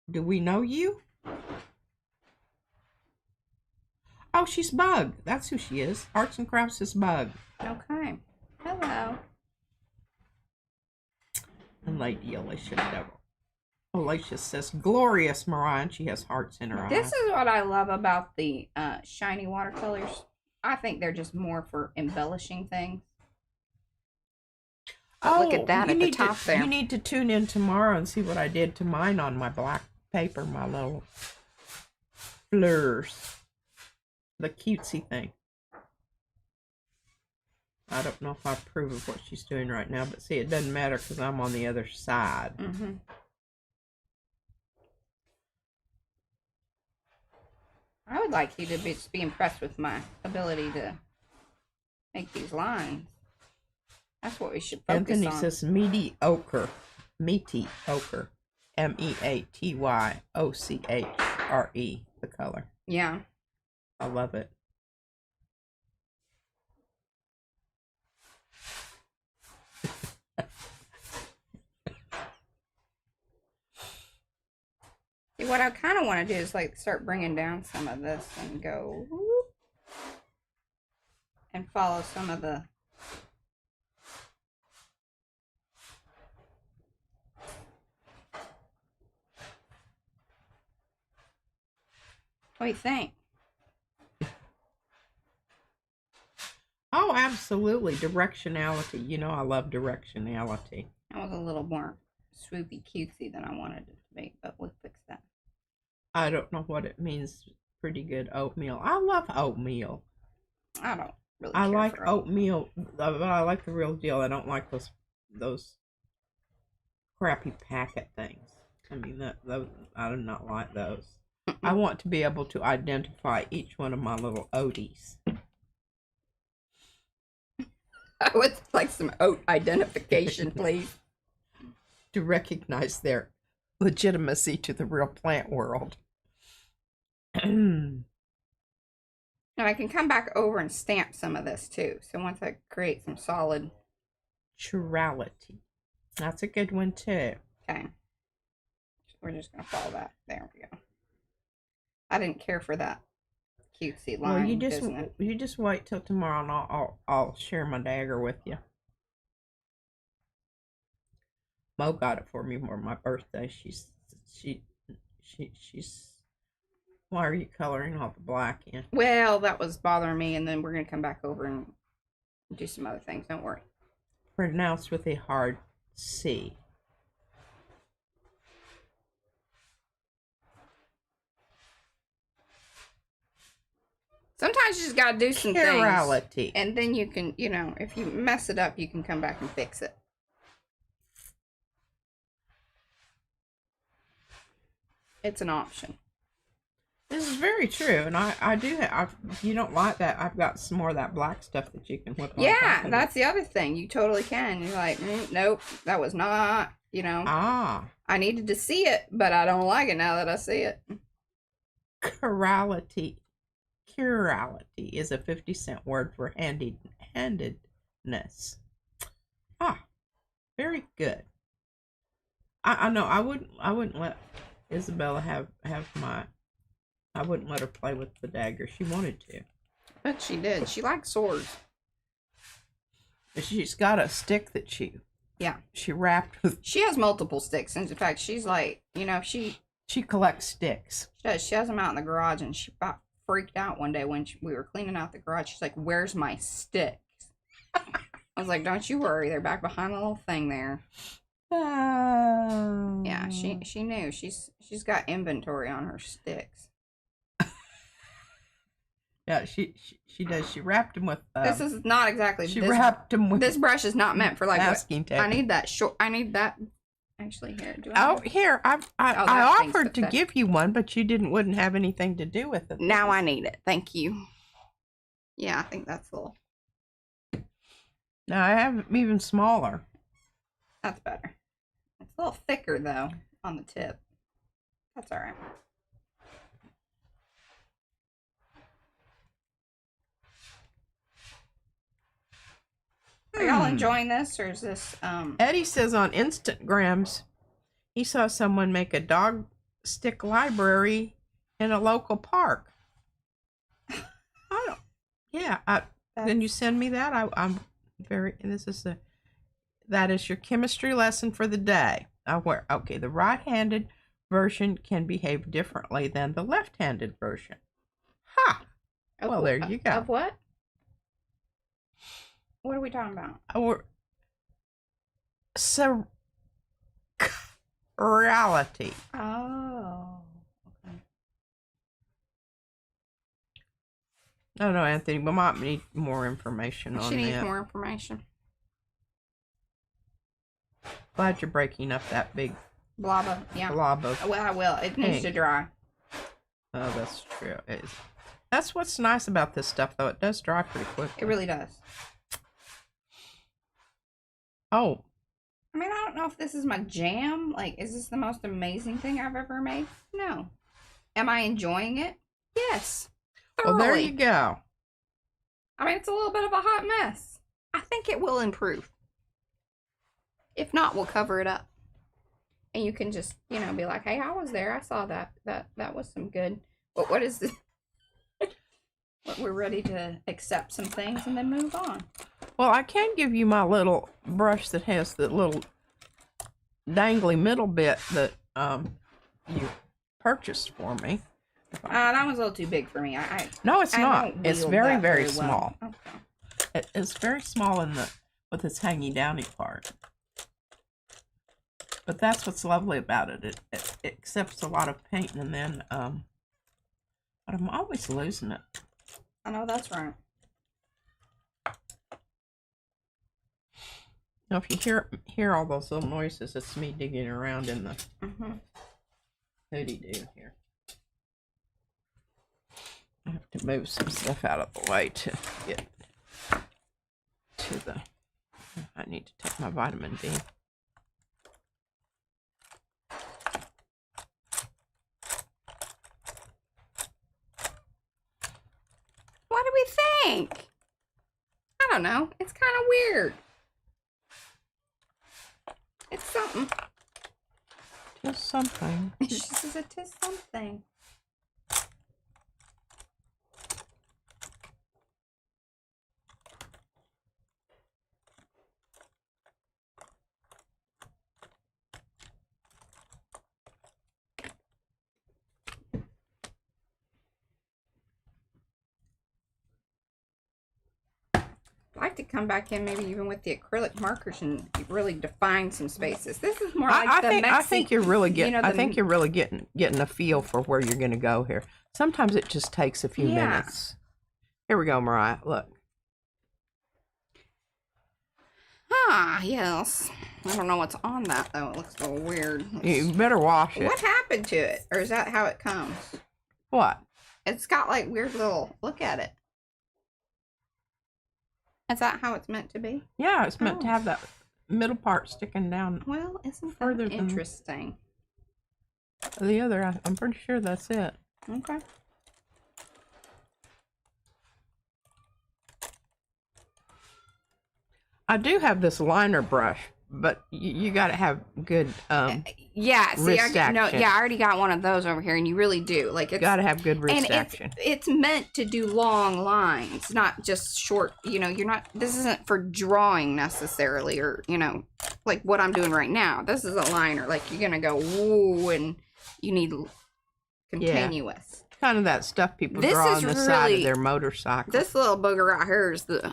Do we know you? Oh, she's Bug. That's who she is. Arts and crafts is Bug. Okay. Hello. And Lady Alicia Devil. Alicia says, glorious, Mariah, and she has hearts in her eyes. This is what I love about the shiny watercolors. I think they're just more for embellishing things. But look at that at the top there. You need to tune in tomorrow and see what I did to mine on my black paper, my little fleurs. The cutesy thing. I don't know if I approve of what she's doing right now, but see, it doesn't matter because I'm on the other side. Mm-hmm. I would like you to be impressed with my ability to make these lines. That's what we should focus on. Anthony says mediocre. Meaty ochre. MEATYOCHRE, the color. Yeah. I love it. See, what I kind of want to do is like start bringing down some of this and go whoop, and follow some of the what do you think? Oh, absolutely. Directionality. You know I love directionality. That was a little more swoopy cutesy than I wanted it to be, but we'll fix that. I don't know what it means. Pretty good oatmeal. I love oatmeal. I don't really I care like for oatmeal, but I like the real deal. I don't like those crappy packet things. I mean, those, I do not like those. I want to be able to identify each one of my little oaties. I would like some oat identification, please. To recognize their legitimacy to the real plant world. And I can come back over and stamp some of this too. So once I create some solid... Chirality. That's a good one too. Okay. We're just going to follow that. There we go. I didn't care for that cutesy line. Well, you just wait till tomorrow and I'll share my dagger with you. Mo got it for me for my birthday. She's why are you coloring all the black in? Well, that was bothering me, and then we're gonna come back over and do some other things. Don't worry. Pronounced with a hard see. Sometimes you just gotta do some Chirality. things. And then you can, you know, if you mess it up, you can come back and fix it. It's an option. This is very true, and I do have, if you don't like that, I've got some more of that black stuff that you can whip on. Yeah, that's the other thing. You totally can. You're like, nope, that was not, you know. I needed to see it, but I don't like it now that I see it. Chirality is a 50-cent word for handedness. Very good. I know I wouldn't let Isabella have my. I wouldn't let her play with the dagger. She wanted to. But she did. She likes swords. She's got a stick that she wrapped with. She has multiple sticks. In fact, she's like, you know, she collects sticks. She has them out in the garage, and she about freaked out one day when we were cleaning out the garage. She's like, "Where's my sticks?" I was like, "Don't you worry. They're back behind the little thing there." Yeah, she knew. She's got inventory on her sticks. Yeah, she does. She wrapped them with. This is not exactly. She wrapped them with. This brush is not meant for like masking tape. I need that short. I need that. Actually, here. Here. I offered to give you one, but you wouldn't have anything to do with it. Now I need it. Thank you. Yeah, I think that's a little. No, I have even smaller. That's better. It's a little thicker though on the tip. That's all right. Are y'all enjoying this, or is this Eddie says on Instagrams he saw someone make a dog stick library in a local park. Then you send me that. I'm very. And that is your chemistry lesson for the day. Okay, the right-handed version can behave differently than the left-handed version. Ha! Well, there you go. Of what? What are we talking about? Reality. Oh. Okay. No, Anthony, we might need more information on that. She needs more information. Glad you're breaking up that big blob of well, I will. It needs to dry. Oh, that's true. That's what's nice about this stuff, though. It does dry pretty quickly. It really does. Oh. I mean, I don't know if this is my jam. Like, is this the most amazing thing I've ever made? No. Am I enjoying it? Yes. Thoroughly. Well, there you go. I mean, it's a little bit of a hot mess. I think it will improve. If not, we'll cover it up. And you can just, you know, be like, hey, I was there. I saw that. That was some good. But what is this? We're ready to accept some things and then move on. Well, I can give you my little brush that has the little dangly middle bit that you purchased for me. That was a little too big for me. No, it's not. It's very, very small. Well. Okay. It's very small with its hangy downy part. But that's what's lovely about it. It accepts a lot of paint, and then but I'm always losing it. I know that's right. Now, if you hear all those little noises, it's me digging around in the hoodie-doo here. I have to move some stuff out of the way to get to the. I need to take my vitamin D. What do we think? I don't know. It's kind of weird. It's something. Just something. She says it is something. I'd like to come back in maybe even with the acrylic markers and really define some spaces. This is more like I think you're really getting. I think you're really getting a feel for where you're going to go here. Sometimes it just takes a few minutes. Here we go, Mariah. Look. Ah, yes. I don't know what's on that though. It looks a little weird. You better wash it. What happened to it, or is that how it comes? What? It's got like weird little. Look at it. Is that how it's meant to be? Yeah, it's meant to have that middle part sticking down. Well, isn't further that interesting? The other, I'm pretty sure that's it. Okay. I do have this liner brush, but you got to have good yeah, see, wrist action. I already got one of those over here, and you really do. Like, it's got to have good wrist action. It's meant to do long lines, not just short. You know, you're not. This isn't for drawing necessarily, or like what I'm doing right now. This is a liner. Like you're gonna go woo, and you need continuous. Yeah. Kind of that stuff people draw on the side of their motorcycle. This little booger right here is the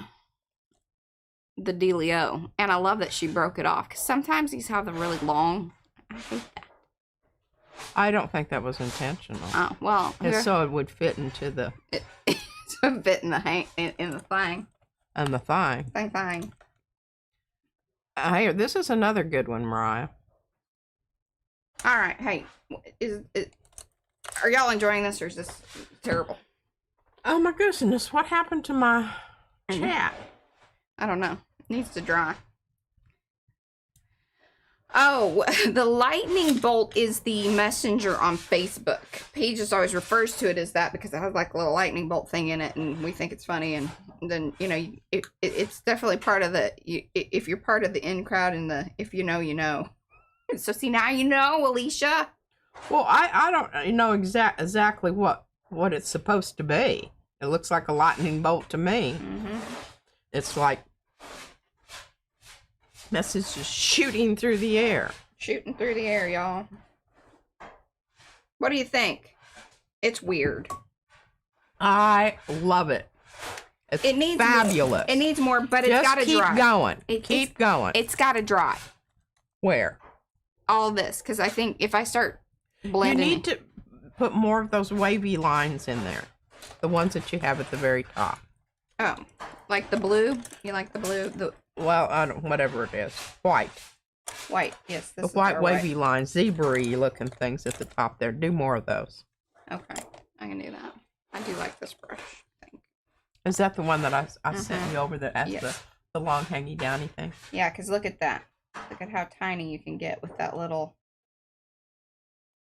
dealio, and I love that she broke it off because sometimes these have the really long. I hate that. I don't think that was intentional. Oh well, it's so it would fit into the. So fit in the in the thing. And the thing. Thing. Hey, this is another good one, Mariah. All right, hey, are y'all enjoying this, or is this terrible? Oh my goodness, what happened to my chat? I don't know. It needs to dry. Oh, the lightning bolt is the messenger on Facebook. Paige just always refers to it as that because it has like a little lightning bolt thing in it, and we think it's funny. And then it's definitely part of the. If you're part of the in crowd and the if you know, you know. So see, now you know, Alicia. Well, I don't know exactly what it's supposed to be. It looks like a lightning bolt to me. Mm-hmm. It's like messages shooting through the air. Shooting through the air, y'all. What do you think? It's weird. I love it. It needs fabulous. It needs more, but it's got to dry. Keep going. It's got to dry. Where? All this, because I think if I start blending, you need to put more of those wavy lines in there. The ones that you have at the very top. Oh, like the blue? You like the blue? Well, I don't. Whatever it is, white. White, yes. The white wavy lines, zebra-y looking things at the top there. Do more of those. Okay, I can do that. I do like this brush. I think. Is that the one that I sent you over that has the long hangy downy thing? Yeah, because look at that. Look at how tiny you can get with that little.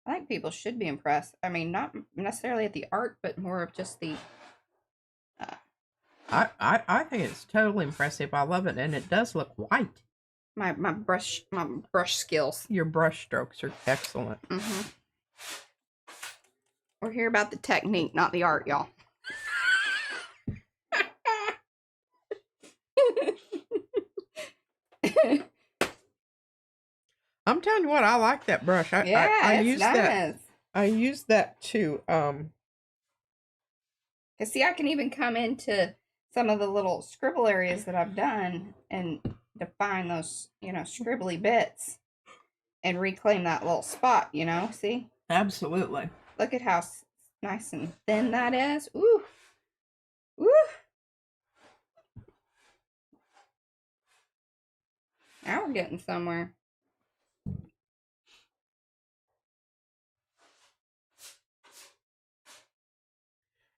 I think people should be impressed. I mean, not necessarily at the art, but more of just the. I think it's totally impressive. I love it, and it does look white. My brush skills. Your brush strokes are excellent. Mm-hmm. We're here about the technique, not the art, y'all. I'm telling you what, I like that brush. I use nice. that. I use that to Cause see, I can even come into some of the little scribble areas that I've done and define those, scribbly bits and reclaim that little spot, see? Absolutely. Look at how nice and thin that is. Ooh. Ooh. Now we're getting somewhere.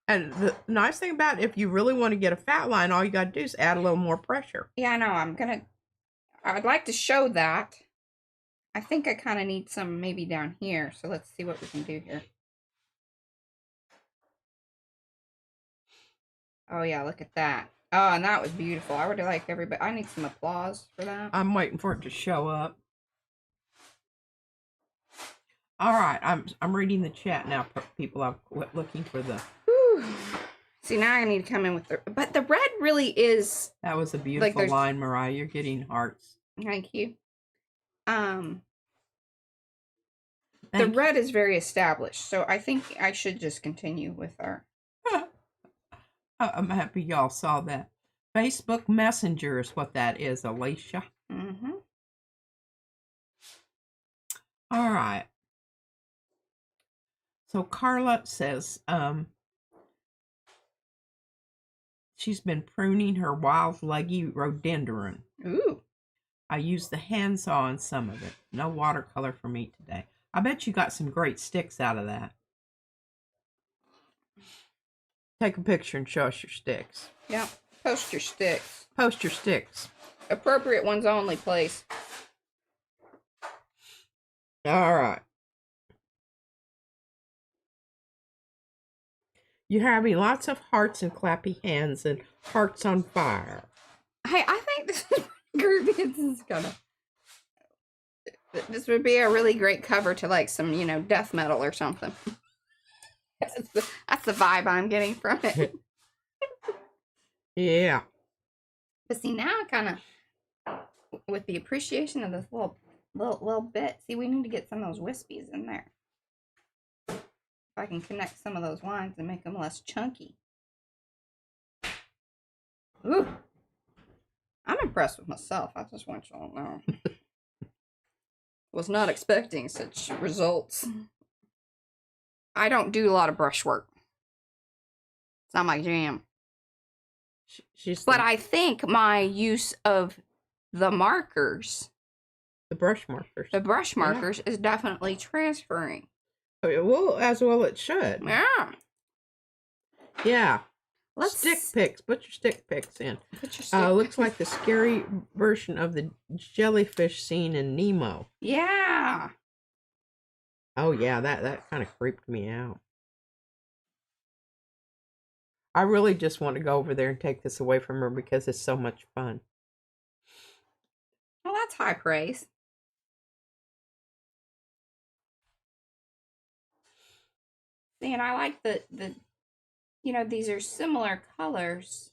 And the nice thing about it, if you really want to get a fat line, all you got to do is add a little more pressure. Yeah, I know. I'd like to show that. I think I kind of need some maybe down here. So let's see what we can do here. Oh, yeah, look at that. Oh, and that was beautiful. I would like everybody. I need some applause for that. I'm waiting for it to show up. All right, I'm reading the chat now, people. I'm looking for the... See, now I need to come in with the... But the red really is... That was a beautiful line, Mariah. You're getting hearts. Thank you. The red is very established, so I think I should just continue with our... I'm happy y'all saw that. Facebook Messenger is what that is, Alicia. Mm-hmm. All right. So Carla says she's been pruning her wild leggy rhododendron. Ooh. I used the handsaw on some of it. No watercolor for me today. I bet you got some great sticks out of that. Take a picture and show us your sticks. Yeah. Post your sticks. Post your sticks. Appropriate ones only, please. All right. You're having lots of hearts and clappy hands and hearts on fire. Hey, I think this is groovy. This would be a really great cover to like some, death metal or something. That's the vibe I'm getting from it. Yeah. But see, now I kind of, with the appreciation of this little bit, see, we need to get some of those wispies in there. If I can connect some of those lines and make them less chunky. Ooh. I'm impressed with myself. I just want y'all to know. Was not expecting such results. I don't do a lot of brushwork. It's not my jam. But I think my use of the markers, the brush markers, is definitely transferring. Well, as well it should. Yeah. Yeah. Stick picks. Put your stick picks in. Looks like the scary version of the jellyfish scene in Nemo. Yeah. Oh yeah, that kind of creeped me out. I really just want to go over there and take this away from her because it's so much fun. Well, that's high praise. See, and I like the these are similar colors,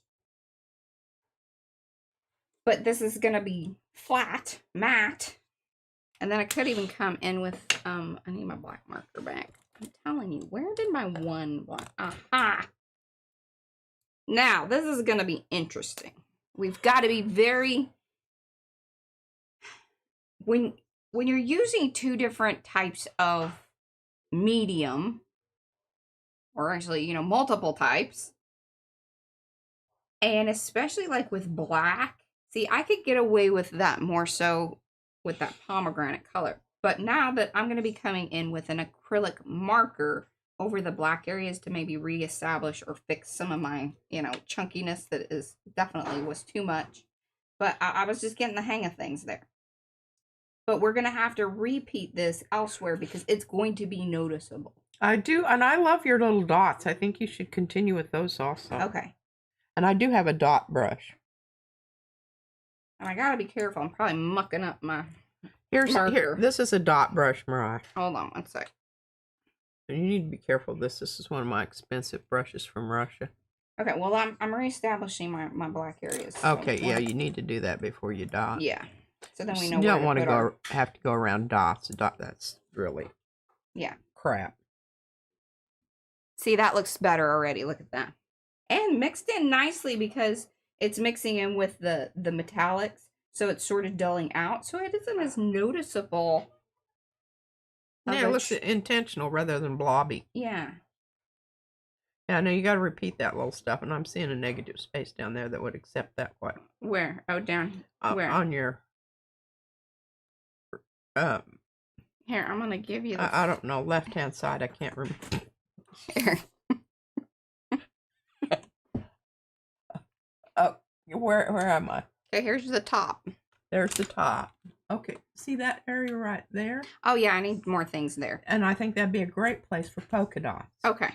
but this is going to be flat, matte. And then I could even come in with, I need my black marker back. I'm telling you, where did my one black? Aha! Now, this is going to be interesting. We've got to be very, when you're using two different types of medium, or actually, multiple types, and especially like with black, see, I could get away with that more so with that pomegranate color. But now that I'm going to be coming in with an acrylic marker over the black areas to maybe reestablish or fix some of my, chunkiness that definitely was too much. But I was just getting the hang of things there. But we're going to have to repeat this elsewhere because it's going to be noticeable. I do, and I love your little dots. I think you should continue with those also. Okay. And I do have a dot brush. And I gotta be careful. I'm probably mucking up my Here, this is a dot brush, Mariah. Hold on one sec. You need to be careful. This is one of my expensive brushes from Russia. Okay, well, I'm reestablishing my black areas. So okay, yeah, you need to do that before you dot. Yeah. So then we know. You don't want to have to go around dots. That's really crap. See, that looks better already. Look at that. And mixed in nicely because it's mixing in with the metallics. So it's sort of dulling out. So it isn't as noticeable. Yeah, it looks intentional rather than blobby. Yeah. Yeah, I know you got to repeat that little stuff. And I'm seeing a negative space down there that would accept that quite. Where? Oh, down. Where? On your. Here, I'm going to give you I don't know. Left-hand side. I can't remember. Here. Oh, where am I? Okay, here's the top. There's the top. Okay, see that area right there? Oh yeah, I need more things there. And I think that'd be a great place for polka dots. Okay.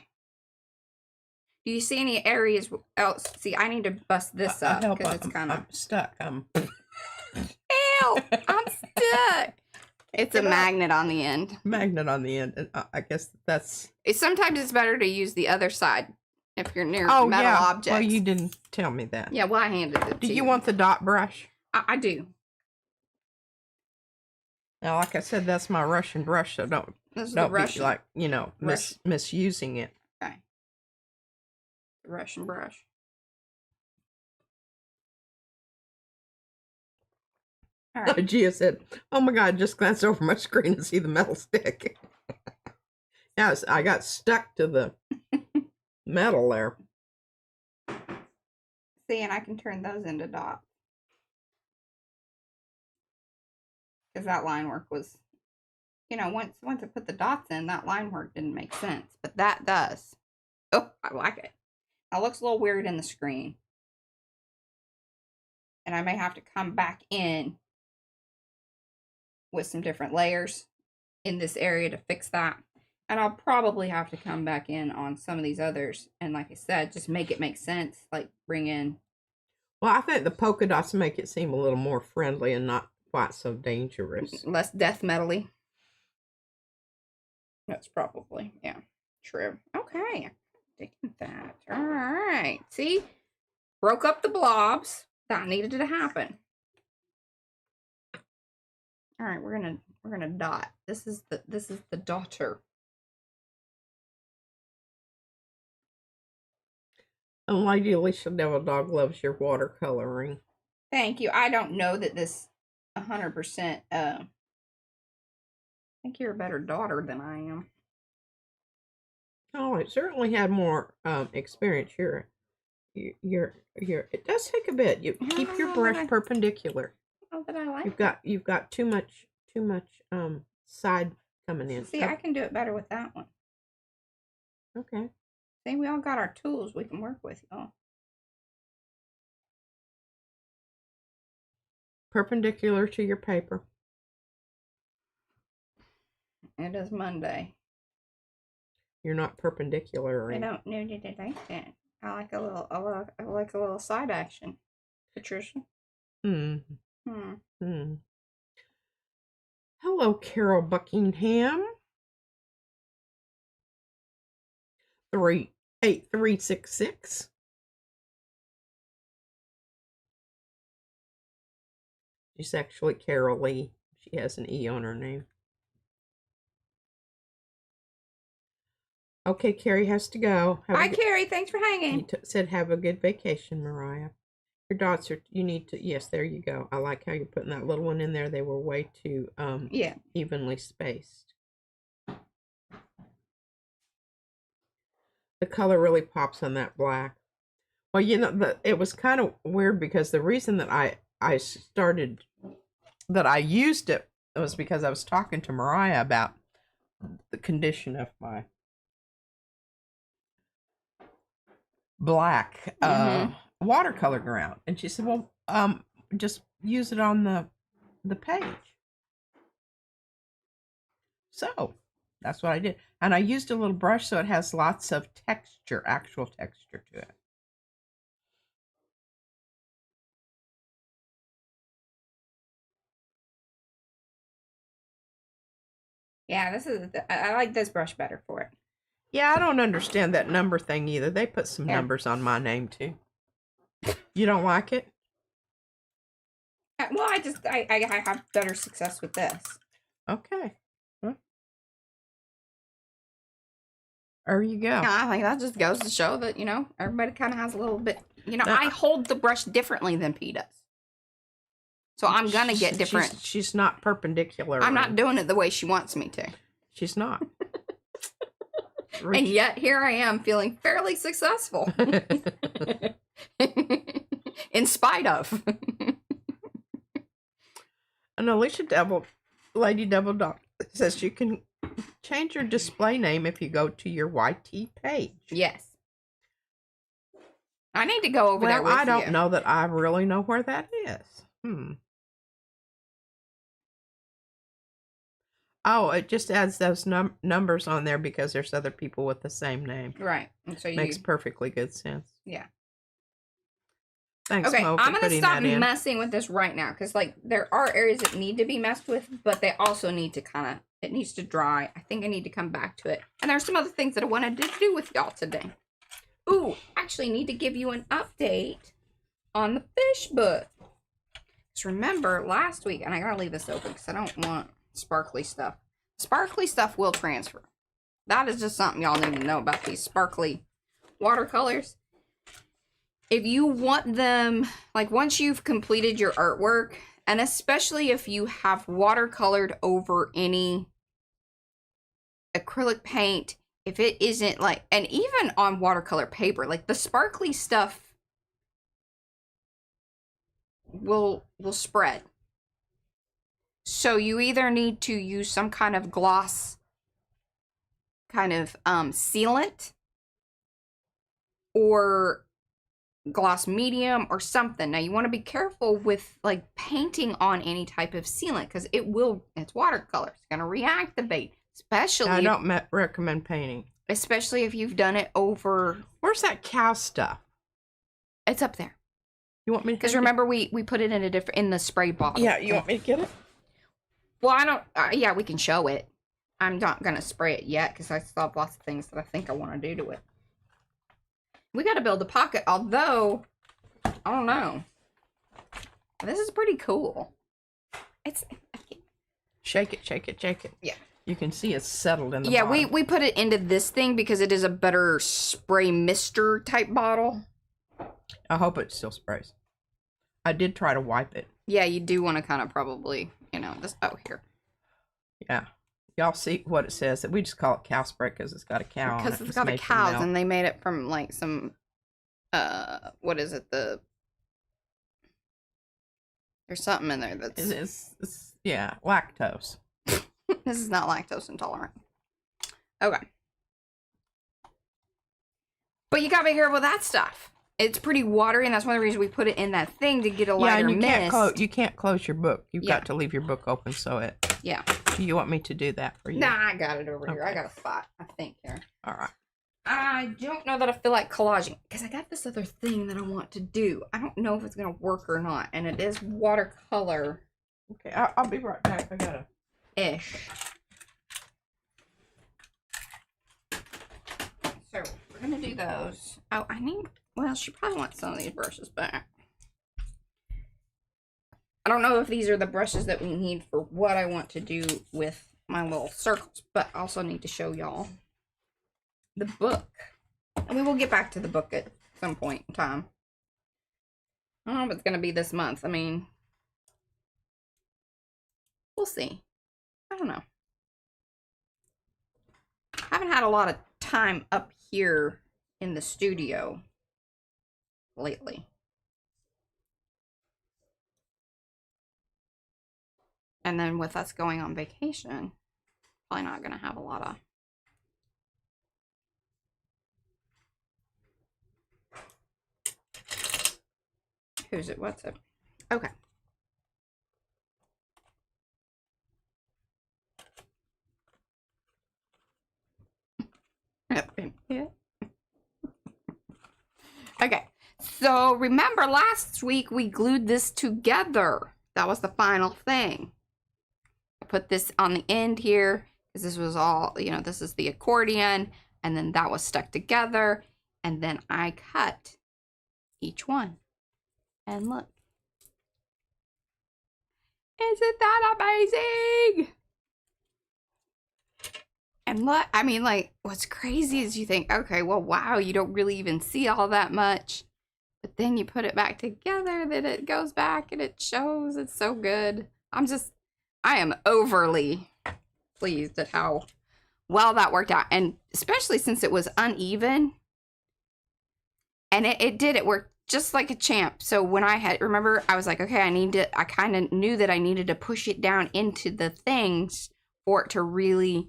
Do you see any areas else? See, I need to bust this up because it's kind of... I'm stuck. Ew! I'm stuck! It's a magnet on the end. Magnet on the end. And I guess that's... Sometimes it's better to use the other side if you're near metal objects. Well, you didn't tell me that. Yeah, well, I handed it to you. Do you want the dot brush? I do. Now, like I said, that's my Russian brush, so don't be like, misusing it. Okay. The Russian brush. All right. Gia said, "Oh my God, just glanced over my screen to see the metal stick." Yes, I got stuck to the metal there. See, and I can turn those into dots. Because that line work was, you know, once I put the dots in, that line work didn't make sense. But that does. Oh, I like it. Now it looks a little weird in the screen. And I may have to come back in with some different layers in this area to fix that. And I'll probably have to come back in on some of these others. And like I said, just make it make sense. Like bring in. Well, I think the polka dots make it seem a little more friendly and not quite so dangerous. Less death metal-y. That's probably, yeah, true. Okay. Taking that. All right. See? Broke up the blobs. That needed to happen. All right, we're gonna dot. This is the daughter. And Lady Alicia Devil Dog loves your watercoloring. Thank you. I don't know that this 100%. I think you're a better daughter than I am. Oh, I certainly had more experience. It does take a bit. You keep your brush perpendicular. Oh, but I like you've got too much side coming in. See, I can do it better with that one. Okay. See, we all got our tools we can work with, y'all. Perpendicular to your paper. It is Monday. You're not perpendicular. I don't know that I like that. I like a little side action. Patricia. Hello, Carol Buckingham. 38366. She's actually Carol Lee. She has an E on her name. Okay, Carrie has to go. Bye, Carrie. Thanks for hanging. He said, have a good vacation, Mariah. Your dots are, you need to, yes, there you go. I like how you're putting that little one in there. They were way too evenly spaced. The color really pops on that black. Well, you know, it was kind of weird because the reason that I used it was because I was talking to Mariah about the condition of my black watercolor ground, and she said, well, just use it on the page. So that's what I did, and I used a little brush so it has lots of texture, actual texture to it. Yeah, I like this brush better for it. Yeah, I don't understand that number thing either. They put some numbers on my name too. You don't like it? Well, I have better success with this. Okay. Well, there you go. Yeah, I think that just goes to show that, you know, everybody kind of has a little bit, you know, I hold the brush differently than P does. So I'm going to get different. She's not perpendicular. I'm not doing it the way she wants me to. She's not. And yet here I am feeling fairly successful. In spite of. And Alicia Lady Devil Dog says you can change your display name if you go to your YT page. Yes. I need to go over there with you. I don't know that I really know where that is. Oh, it just adds those numbers on there because there's other people with the same name. Right. And so makes perfectly good sense. Yeah. Thanks, okay, Mo, I'm going to stop messing with this right now because, like, there are areas that need to be messed with, but they also need to it needs to dry. I think I need to come back to it. And there's some other things that I wanted to do with y'all today. Ooh, actually need to give you an update on the fish book. Just remember last week, and I got to leave this open because I don't want sparkly stuff. Sparkly stuff will transfer. That is just something y'all need to know about these sparkly watercolors. If you want them, like once you've completed your artwork And especially if you have watercolored over any acrylic paint, if it isn't like, and even on watercolor paper, like the sparkly stuff will spread. So you either need to use some kind of gloss kind of sealant or gloss medium or something. Now you want to be careful with like painting on any type of sealant because it's watercolor. It's going to reactivate, especially I don't recommend painting. Especially if you've done it over. Where's that cow stuff? It's up there. You want me to? Because remember we put it in the spray bottle. Yeah, you want me to get it? Well, I don't. Yeah, we can show it. I'm not gonna spray it yet because I still have lots of things that I think I want to do to it. We got to build a pocket, although I don't know. This is pretty cool. It's shake it. Yeah. You can see it's settled in the yeah, bottom. we put it into this thing because it is a better spray mister type bottle. I hope it still sprays. I did try to wipe it. Yeah, you do want to kind of probably, this. Oh, here. Yeah. Y'all see what it says? We just call it cow spray because it's got a cow on it. Because it's got a cows and they made it from like some, what is it? There's something in there that's... It's yeah, lactose. This is not lactose intolerant. Okay. But you gotta be careful with that stuff. It's pretty watery, and that's one of the reasons we put it in that thing to get a lighter mist. You can't close your book. You've got to leave your book open so it... Yeah. Do you want me to do that for you? Nah, I got it over here. I got a spot, I think, here. All right. I don't know that I feel like collaging, because I got this other thing that I want to do. I don't know if it's going to work or not, and it is watercolor. Okay, I'll be right back. I gotta... Ish. So, we're going to do those. Oh, well, she probably wants some of these brushes back. I don't know if these are the brushes that we need for what I want to do with my little circles, but I also need to show y'all the book. And we will get back to the book at some point in time. I don't know if it's going to be this month. I mean, we'll see. I don't know. I haven't had a lot of time up here in the studio lately. And then with us going on vacation, probably not going to have a lot of... Who's it? What's it? Okay. Okay. So remember last week we glued this together. That was the final thing. I put this on the end here because this was all, this is the accordion, and then that was stuck together, and then I cut each one. And look. Isn't that amazing? And look, I mean, like, what's crazy is you think, okay, well, wow, you don't really even see all that much. But then you put it back together, then it goes back and it shows. It's so good. I am overly pleased at how well that worked out. And especially since it was uneven. And it worked just like a champ. So when remember, I was like, okay, I kind of knew that I needed to push it down into the things for it to really,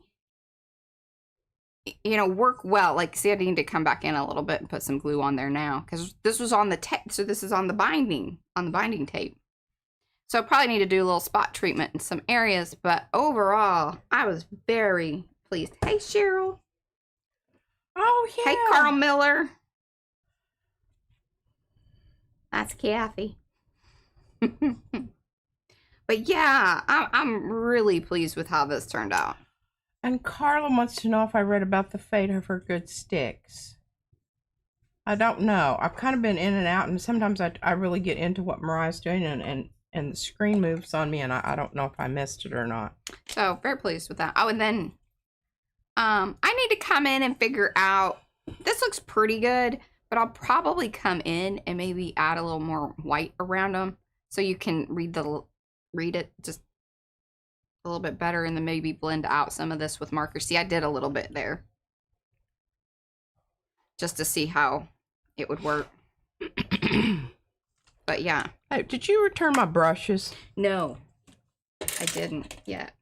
work well. Like, see, I need to come back in a little bit and put some glue on there now. Because this was on the tape. So this is on the binding tape. So I probably need to do a little spot treatment in some areas. But overall, I was very pleased. Hey, Cheryl. Oh, yeah. Hey, Carl Miller. That's Kathy. But yeah, I'm really pleased with how this turned out. And Carla wants to know if I read about the fate of her good sticks. I don't know. I've kind of been in and out, and sometimes I really get into what Mariah's doing, and the screen moves on me, and I don't know if I missed it or not. So, very pleased with that. Oh, and then I need to come in and figure out, this looks pretty good, but I'll probably come in and maybe add a little more white around them so you can read the read it just a little bit better and then maybe blend out some of this with marker. See, I did a little bit there. Just to see how it would work. But yeah. Hey, did you return my brushes? No, I didn't yet.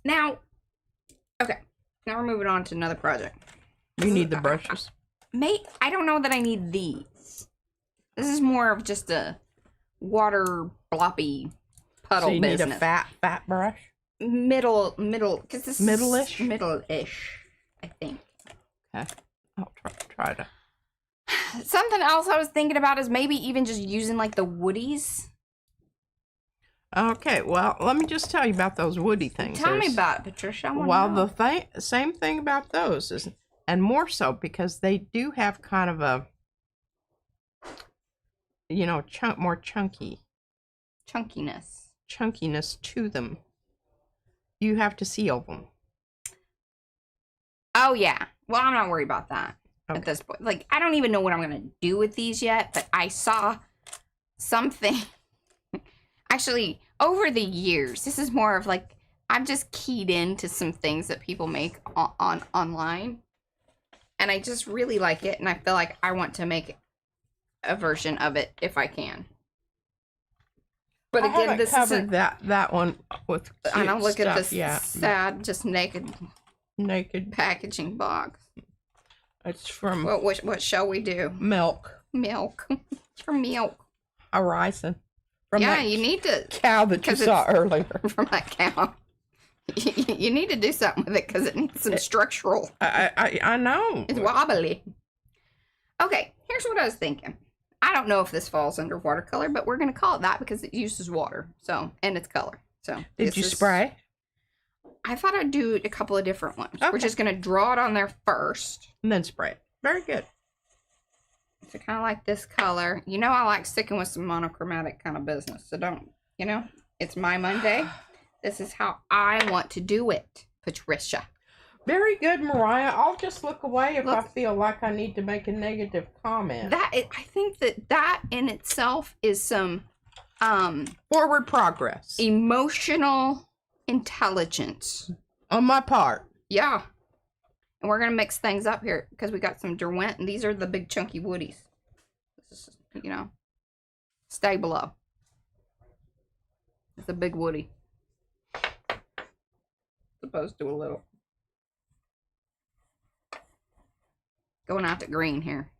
Now, okay. Now we're moving on to another project. You need the brushes. I don't know that I need these. This is more of just a water bloppy puddle so you business. need a fat brush? Middle, because this middle-ish? is middle-ish, I think. Okay. I'll try to. Something else I was thinking about is maybe even just using like the woodies. Okay, well, let me just tell you about those woody things. Tell me about it, Patricia. Well, the same thing about those is, and more so because they do have kind of a, you know, more chunkiness to them. You have to seal them. Oh yeah. Well, I'm not worried about that at this point. Like, I don't even know what I'm gonna do with these yet, but I saw something. Actually, over the years, this is more of like, I've just keyed into some things that people make online. And I just really like it. And I feel like I want to make a version of it if I can. But again, this isn't that one with I don't look stuff. at this sad, just naked packaging box. It's from what shall we do? Milk. It's from milk. Horizon. From you need to cow that you saw earlier. From that cow. You need to do something with it because it needs some structural. I know. It's wobbly. Okay, here's what I was thinking. I don't know if this falls under watercolor, but we're going to call it that because it uses water. So, and it's color. So, did you spray? I thought I'd do a couple of different ones. Okay. We're just going to draw it on there first. And then spray it. Very good. So kind of like this color. You know I like sticking with some monochromatic kind of business. So don't, you know, it's my Monday. This is how I want to do it, Patricia. Very good, Mariah. I'll just look away if I feel like I need to make a negative comment. I think that in itself is some forward progress. Emotional intelligence. On my part. Yeah. And we're going to mix things up here because we got some Derwent, and these are the big chunky woodies. This is, you know, stay below. It's a big woody. Supposed to a little. Going out to green here.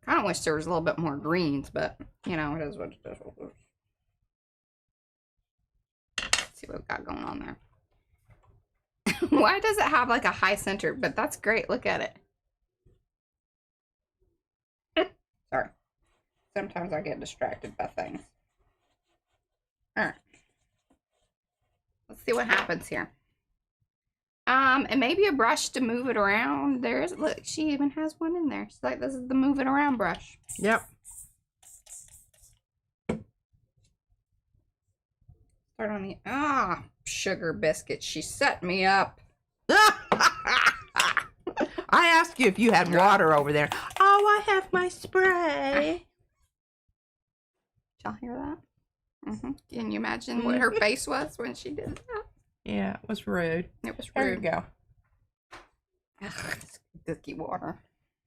Kind of wish there was a little bit more greens, but, you know, it is what it is. Let's see what we've got going on there. Why does it have like a high center? But that's great. Look at it. Sorry. Sometimes I get distracted by things. All right. Let's see what happens here. And maybe a brush to move it around. Look, she even has one in there. She's like, this is the move it around brush. Yep. Start on the, sugar biscuit. She set me up. I asked you if you had water over there. Oh, I have my spray. Did y'all hear that? Can you imagine what her face was when she did that? Yeah, it was rude. It was rude. There you go. Cookie water.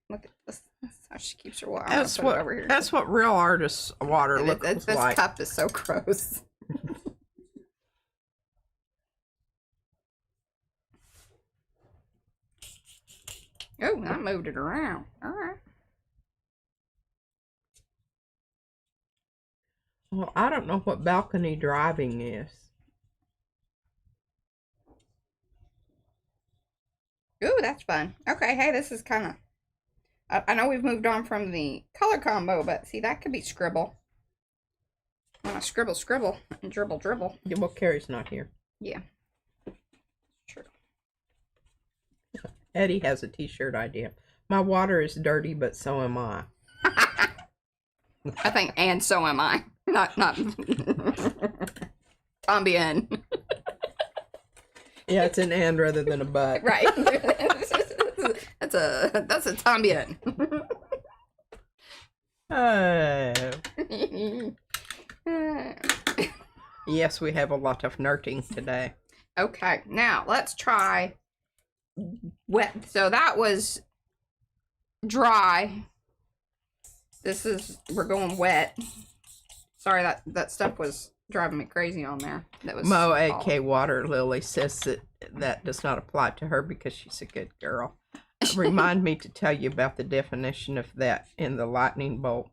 Look at this. That's how she keeps her water. That's what over here. That's what real artists' water looks like. This cup is so gross. Oh, I moved it around. All right. Well, I don't know what balcony driving is. Ooh, that's fun. Okay, hey, this is kind of... I know we've moved on from the color combo, but see, that could be scribble. Scribble, and dribble. Yeah, well, Carrie's not here. Yeah. True. Eddie has a t-shirt idea. My water is dirty, but so am I. I think, and so am I. Not. Tambien. Yeah, it's an and rather than a but. Right. That's a tambien. Yes, we have a lot of nerding today. Okay, now let's try wet. So that was dry. We're going wet. Sorry, that stuff was driving me crazy on there. That was Mo, A.K. Water Lily, says that does not apply to her because she's a good girl. Remind me to tell you about the definition of that in the lightning bolt.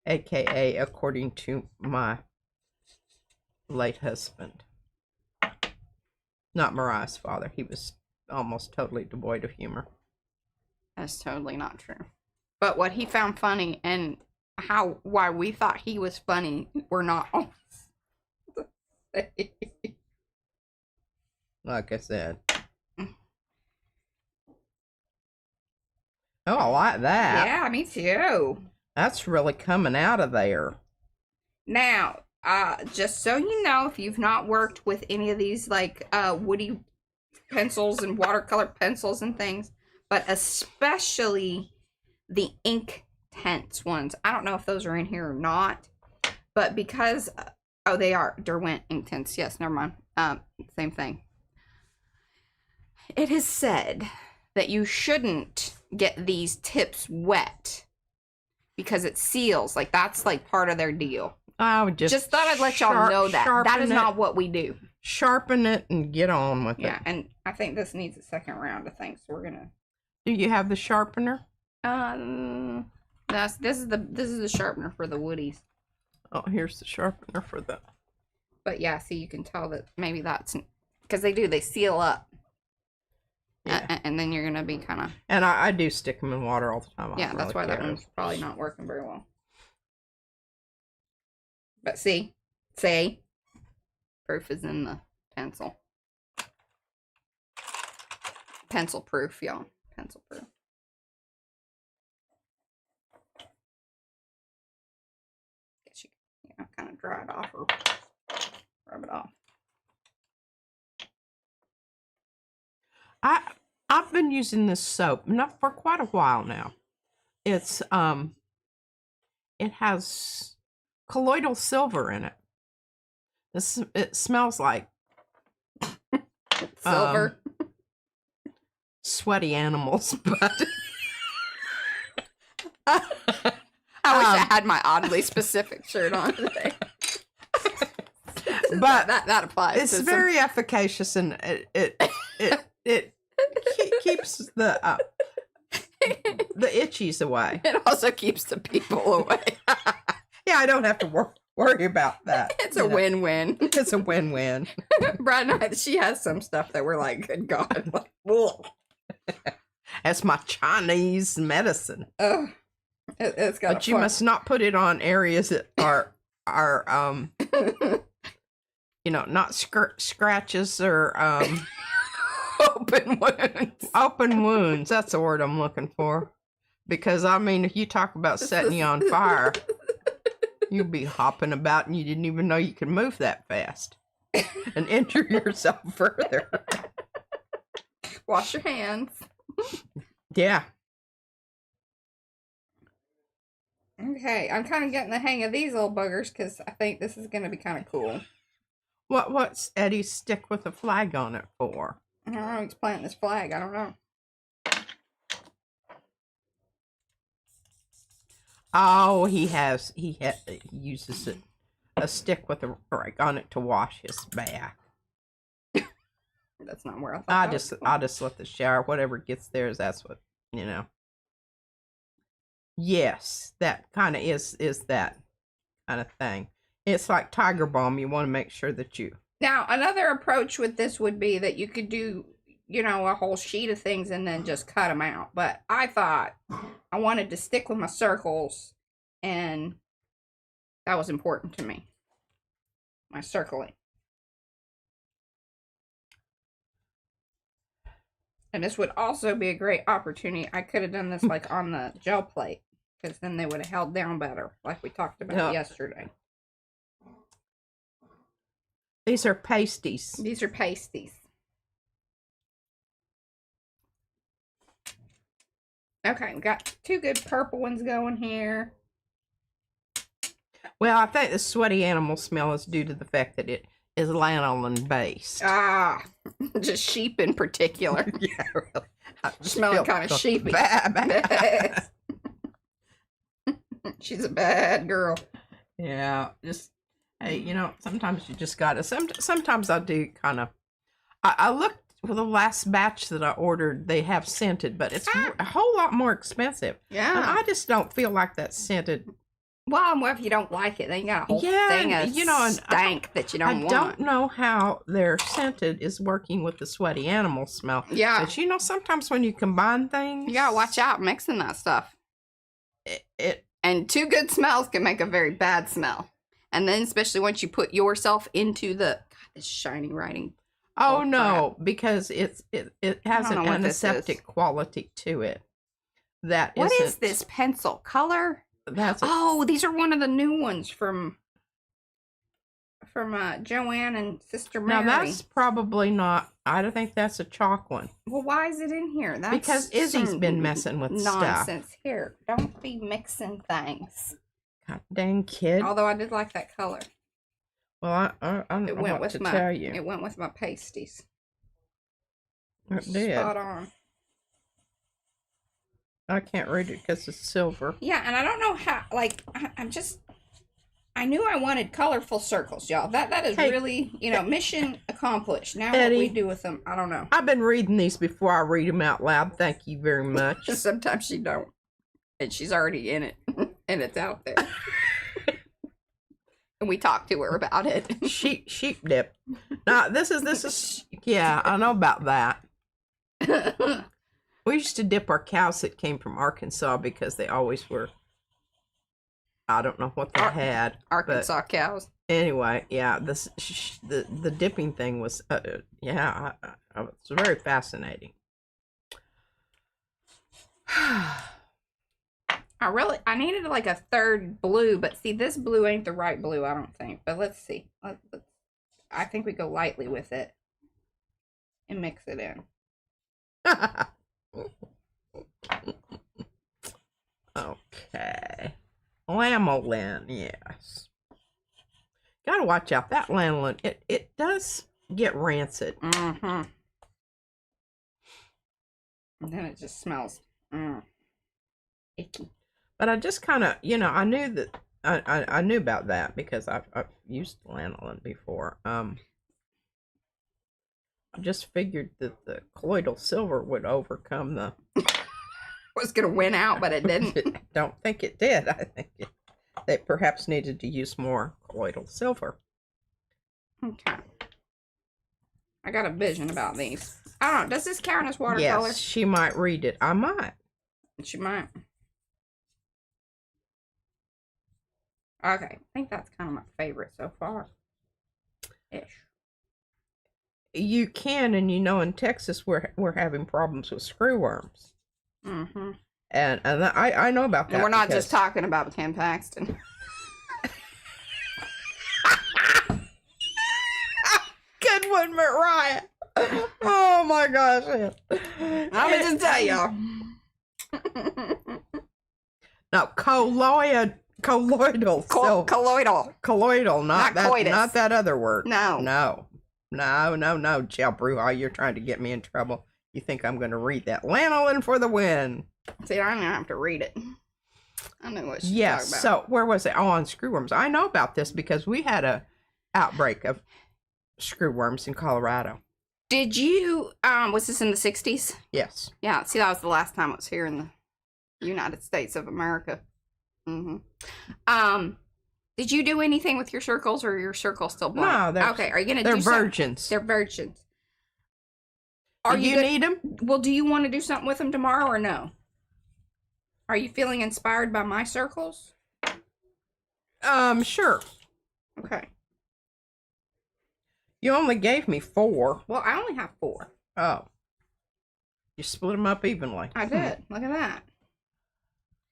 A.K.A. according to my late husband. Not Mariah's father. He was almost totally devoid of humor. That's totally not true. But what he found funny and why we thought he was funny, we're not always. Like I said. Oh, I like that. Yeah, me too. That's really coming out of there. Now, just so you know, if you've not worked with any of these like woody pencils and watercolor pencils and things, but especially the ink tense ones. I don't know if those are in here or not, but because oh, they are Derwent ink tints. Yes, never mind. Same thing. It is said that you shouldn't get these tips wet because it seals. Like that's like part of their deal. I would just thought I'd let y'all know that. That is not what we do. Sharpen it and get on with it. Yeah, and I think this needs a second round of things, so we're gonna. Do you have the sharpener? This is the sharpener for the woodies. Oh, here's the sharpener for the. But yeah, see, you can tell that maybe that's because they seal up. Yeah. And then you're gonna be kind of. And I do stick them in water all the time. Yeah, that's why that one's probably not working very well. But see, proof is in the pencil. Pencil proof, y'all. Pencil proof. Guess you kind of dry it off or rub it off. I've been using this soap not for quite a while now. It's it has colloidal silver in it. It smells like silver. Sweaty animals, but I wish I had my oddly specific shirt on today. But that applies. It's very efficacious, and it keeps the itchies away. It also keeps the people away. Yeah, I don't have to worry about that. It's a win-win. It's a win-win. Brad and I, she has some stuff that we're like, good God. Like, ugh. That's my Chinese medicine. It's got. But you must not put it on areas that are not scratches or open wounds. Open wounds. That's the word I'm looking for. Because I mean, if you talk about setting you on fire, you'd be hopping about and you didn't even know you could move that fast and injure yourself further. Wash your hands. Yeah. Okay, I'm kind of getting the hang of these little buggers because I think this is going to be kind of cool. What's Eddie's stick with a flag on it for? I don't know. He's planting this flag. I don't know. Oh, he uses a stick with a rag on it to wash his back. That's not where I thought. I just let the shower, whatever gets there, that's what, Yes, that kind of is that kind of thing. It's like Tiger Balm. You want to make sure that you. Now, another approach with this would be that you could do, a whole sheet of things and then just cut them out. But I thought I wanted to stick with my circles, and that was important to me. My circling. And this would also be a great opportunity. I could have done this like on the gel plate, because then they would have held down better, like we talked about yesterday. These are pasties. These are pasties. Okay, we got two good purple ones going here. Well, I think the sweaty animal smell is due to the fact that it is lanolin based. Ah, just sheep in particular. Yeah, really. Smelling kind of sheepy. Bad. She's a bad girl. Yeah, just, hey, you know, sometimes you just gotta, sometimes I do kind of, I looked for the last batch that I ordered, they have scented, but it's a whole lot more expensive. Yeah. And I just don't feel like that scented. Well, if you don't like it, then you got a whole thing of stank that you don't want. I don't know how their scented is working with the sweaty animal smell. Yeah. But you know, sometimes when you combine things, you gotta watch out mixing that stuff. And two good smells can make a very bad smell. And then especially once you put yourself into the, God, this shiny writing. Oh no, because it has an antiseptic quality to it. What is this pencil color? These are one of the new ones from Joanne and Sister Mary. Now that's probably not. I don't think that's a chalk one. Well, why is it in here? That's because Izzy's been messing with nonsense. Stuff. Here, don't be mixing things. God dang kid. Although I did like that color. Well, I don't know what to tell you. It went with my pasties. It did. Spot on. I can't read it because it's silver. Yeah, and I don't know how. Like, I knew I wanted colorful circles, y'all. That is really, you know, mission accomplished. Now Eddie, what we do with them, I don't know. I've been reading these before I read them out loud. Thank you very much. Sometimes she don't, and she's already in it, and it's out there. And we talked to her about it. Sheep dip. Now this is yeah, I know about that. We used to dip our cows that came from Arkansas because they always were. I don't know what they had. Arkansas cows. Anyway, yeah, the dipping thing was yeah, it's very fascinating. I needed like a third blue, but see, this blue ain't the right blue, I don't think. But let's see. I think we go lightly with it and mix it in. Okay. Lanolin, yes. Gotta watch out. That lanolin, it does get rancid. Mm-hmm. And then it just smells icky. But I just kind of, you know, I knew that I knew about that because I've used lanolin before. I just figured that the colloidal silver would overcome the. Was gonna win out, but it didn't. Don't think it did. I think they perhaps needed to use more colloidal silver. Okay. I got a vision about these. I don't know. Does this count as watercolor? Yes, she might read it. I might. She might. Okay, I think that's kind of my favorite so far. Ish. You can, and you know, in Texas we're having problems with screwworms. Mm-hmm. And I know about that. And we're not just talking about Ken Paxton. Good one, Mariah. Oh my gosh. I'm gonna just tell y'all. No, colloidal. Colloidal, not that coitus. Not that other word. No, Jill Bruja, you're trying to get me in trouble. You think I'm going to read that? Lanolin for the win. See, I don't have to read it. I know what she's talking about. So where was it? Oh, on screwworms. I know about this because we had a outbreak of screwworms in Colorado. Did you, was this in the 60s? Yes. Yeah, see, that was the last time it was here in the United States of America. Mm-hmm. Did you do anything with your circles, or your circle still blank? No, okay. Are you gonna? They're do virgins. Something? They're virgins. Do you need them? Well, do you want to do something with them tomorrow, or no? Are you feeling inspired by my circles? Sure. Okay. You only gave me 4. Well, I only have 4. Oh. You split them up evenly. I did. Look at that.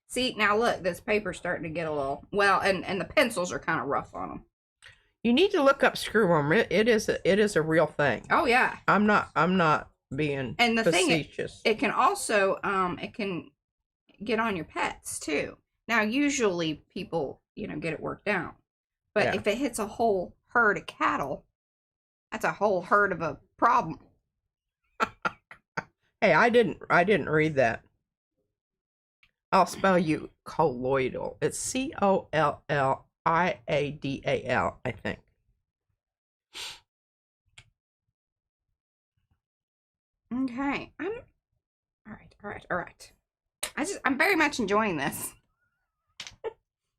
See, now look, this paper's starting to get a little, well, and the pencils are kind of rough on them. You need to look up screwworm. It is a real thing. Oh yeah. I'm not being and the facetious. Thing, it can also it can get on your pets too. Now, usually people, get it worked out. But if it hits a whole herd of cattle, that's a whole herd of a problem. Hey, I didn't read that. I'll spell you colloidal. It's Colliadal, I think. Okay. All right. I'm very much enjoying this.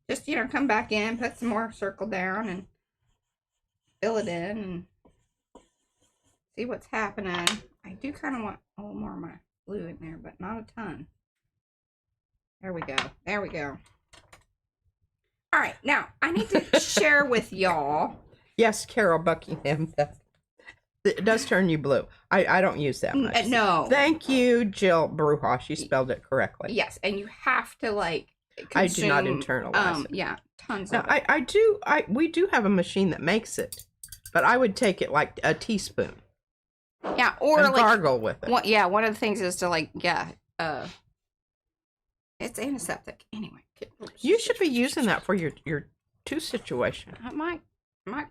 Just, come back in, put some more circle down and fill it in and see what's happening. I do kind of want a little more of my glue in there, but not a ton. There we go. There we go. All right. Now, I need to share with y'all. Yes, Carol Buckingham. It does turn you blue. I don't use that much. No. Thank you, Jill Bruhosh. You spelled it correctly. Yes, and you have to consume, I do not internalize it. Yeah, tons now, of it. We do have a machine that makes it, but I would take it like a teaspoon. Yeah, or and gargle with it. One of the things is to it's antiseptic anyway. You should be using that for your tooth situation. I might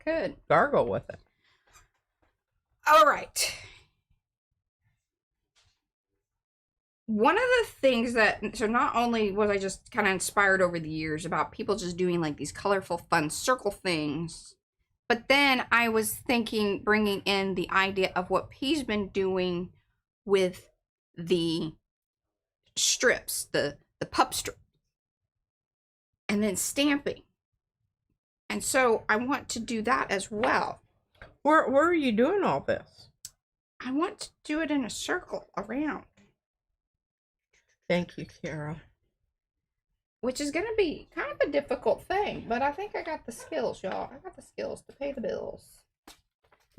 could gargle with it. All right. One of the things so not only was I just kind of inspired over the years about people just doing like these colorful, fun circle things, but then I was thinking, bringing in the idea of what P's been doing with the strips, the pup strip, and then stamping. And so I want to do that as well. Where are you doing all this? I want to do it in a circle around. Thank you, Carol. Which is going to be kind of a difficult thing, but I think I got the skills, y'all. I got the skills to pay the bills.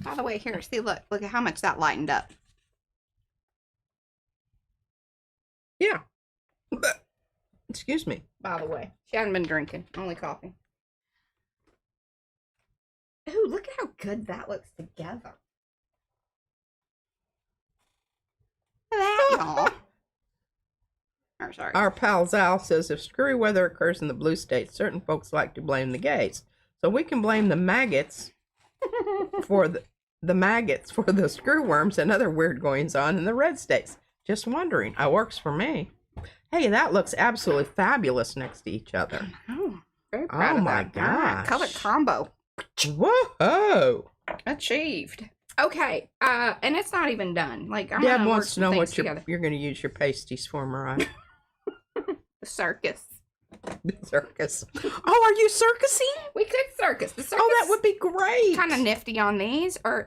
By the way, here, see, look at how much that lightened up. Yeah. Excuse me. By the way, she hadn't been drinking, only coffee. Ooh, look at how good that looks together. Look at that, y'all. Oh, sorry. Our pal Zal says, if screwy weather occurs in the blue states, certain folks like to blame the gays. So we can blame the maggots for the maggots for the screwworms and other weird goings on in the red states. Just wondering. It works for me. Hey, that looks absolutely fabulous next to each other. Oh, very proud of that. Gosh. Color combo. Whoa! Achieved. Okay, and it's not even done. Deb wants to know what you're going to use your pasties for, Mariah. The circus. The circus. Oh, are you circusing? We could circus. The circus. Oh, that would be great. Kind of nifty on these, or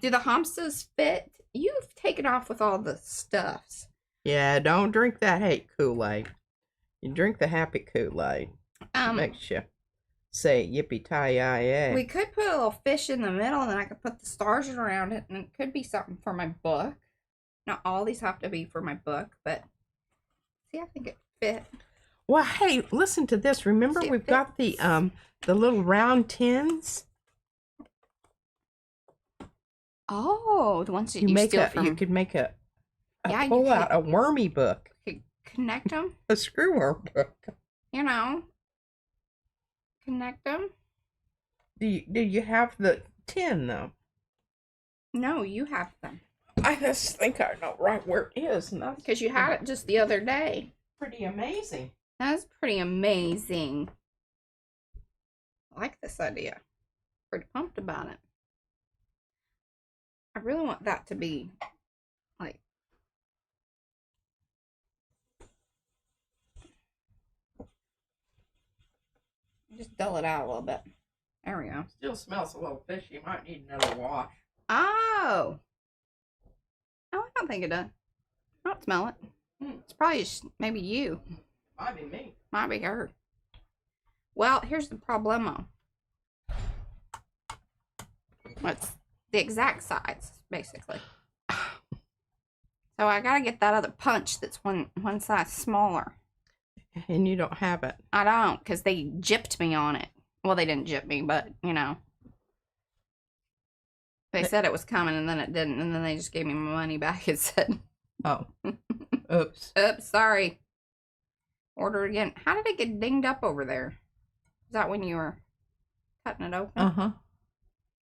do the hamsters fit? You've taken off with all the stuffs. Yeah, don't drink that hate Kool-Aid. You drink the happy Kool-Aid. Makes you say yippee-ki-yay. We could put a little fish in the middle, and then I could put the stars around it, and it could be something for my book. Not all these have to be for my book, but see, I think it fit. Well, hey, listen to this. Remember, we've got the little round tins. Oh, the ones that you steal from. You could make a yeah, pull out a wormy book. You could connect them. A screwworm book. Connect them. Do you have the tin though? No, you have them. I just think I know right where it is, and that's because you had it just the other day. Pretty amazing. That's pretty amazing. I like this idea. Pretty pumped about it. I really want that to be just dull it out a little bit. There we go. Still smells a little fishy. You might need another wash. Oh. No, I don't think it does. I don't smell it. It's probably just maybe you. Might be me. Might be her. Well, here's the problemo. It's the exact size, basically. So I gotta get that other punch that's one size smaller. And you don't have it. I don't, because they gypped me on it. Well, they didn't gyp me, but, They said it was coming, and then it didn't, and then they just gave me my money back and said... Oh. Oops. Oops, sorry. Order it again. How did it get dinged up over there? Is that when you were cutting it open? Uh-huh.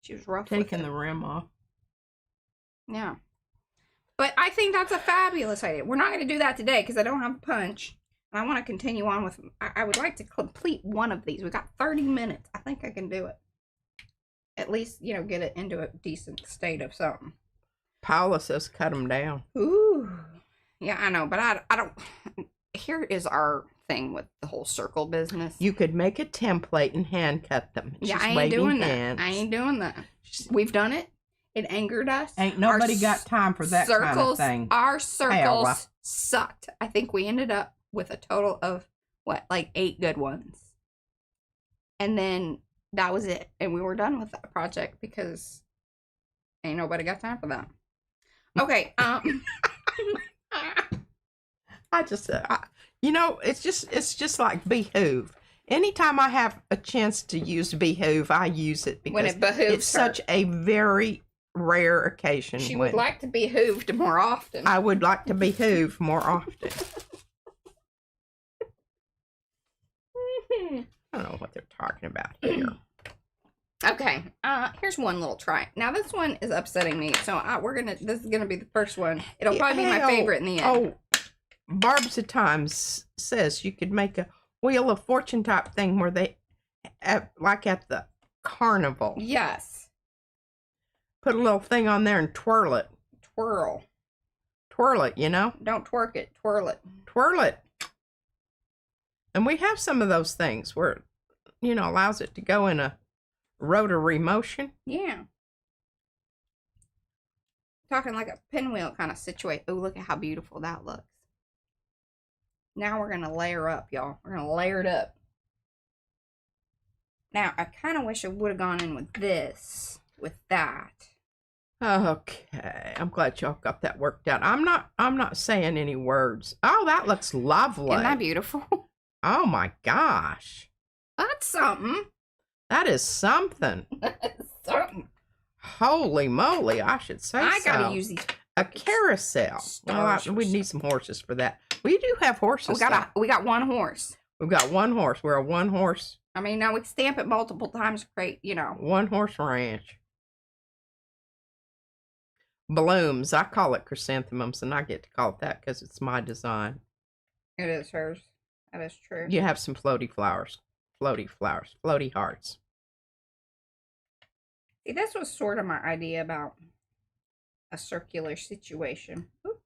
She was rough Taking the rim off. Yeah. But I think that's a fabulous idea. We're not going to do that today because I don't have a punch. And I want to continue on with... I would like to complete one of these. We got 30 minutes. I think I can do it. At least, you know, get it into a decent state of something. Paula says cut them down. Ooh. Yeah, I know. But I don't... Here is our thing with the whole circle business. You could make a template and hand cut them. Yeah, I ain't doing that. I ain't doing that. We've done it. It angered us. Ain't nobody got time for that kind of thing. Our circles sucked. I think we ended up with a total of, what, like 8 good ones. And then that was it. And we were done with that project because ain't nobody got time for that. Okay. I just, you know, it's just like behoove. Anytime I have a chance to use behoove, I use it because when it behooves it's such a very rare occasion. She would like to be hooved more often. I would like to be hooved more often. I don't know what they're talking about here. Okay, here's one little try. Now this one is upsetting me, so this is gonna be the first one. It'll probably be my favorite in the end. Oh, Barb's at times says you could make a Wheel of Fortune type thing where they, like at the carnival. Yes. Put a little thing on there and twirl it. Twirl. Twirl it, you know? Don't twerk it. Twirl it. Twirl it. And we have some of those things where it, you know, allows it to go in a rotary motion. Yeah. Talking like a pinwheel kind of situation. Oh, look at how beautiful that looks. Now we're going to layer up, y'all. We're going to layer it up. Now, I kind of wish I would have gone in with this. With that. Okay. I'm glad y'all got that worked out. I'm not saying any words. Oh, that looks lovely. Isn't that beautiful? Oh my gosh. That's something. That is something. That's something. Holy moly, I should say I gotta use these. A carousel. Well, we need some horses for that. We do have horses. We got one horse. We've got one horse. We're a one horse. I mean, now we stamp it multiple times, create, you know. One horse ranch. Blooms. I call it chrysanthemums, and I get to call it that because it's my design. It is hers. That is true. You have some floaty flowers. Floaty flowers. Floaty hearts. See, this was sort of my idea about a circular situation. Ooh.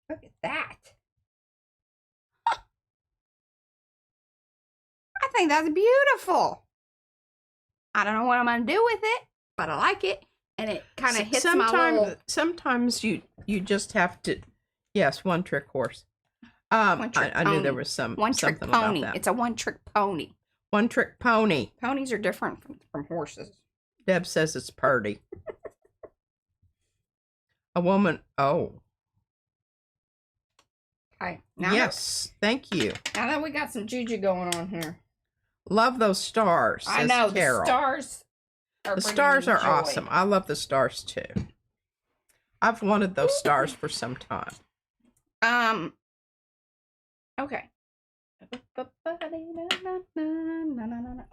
Look at that. I think that's beautiful. I don't know what I'm going to do with it, but I like it. And it kind of hits my little... Sometimes you just have to... Yes, one trick horse. I knew there was something pony. About that. It's a one-trick pony. One-trick pony. Ponies are different from horses. Deb says it's purdy. A woman... Oh. Okay. Yes, thank you. Now that we got some juju going on here. Love those stars. I know, Carol. the stars are The stars are joy. awesome. I love the stars too. I've wanted those stars for some time. Okay.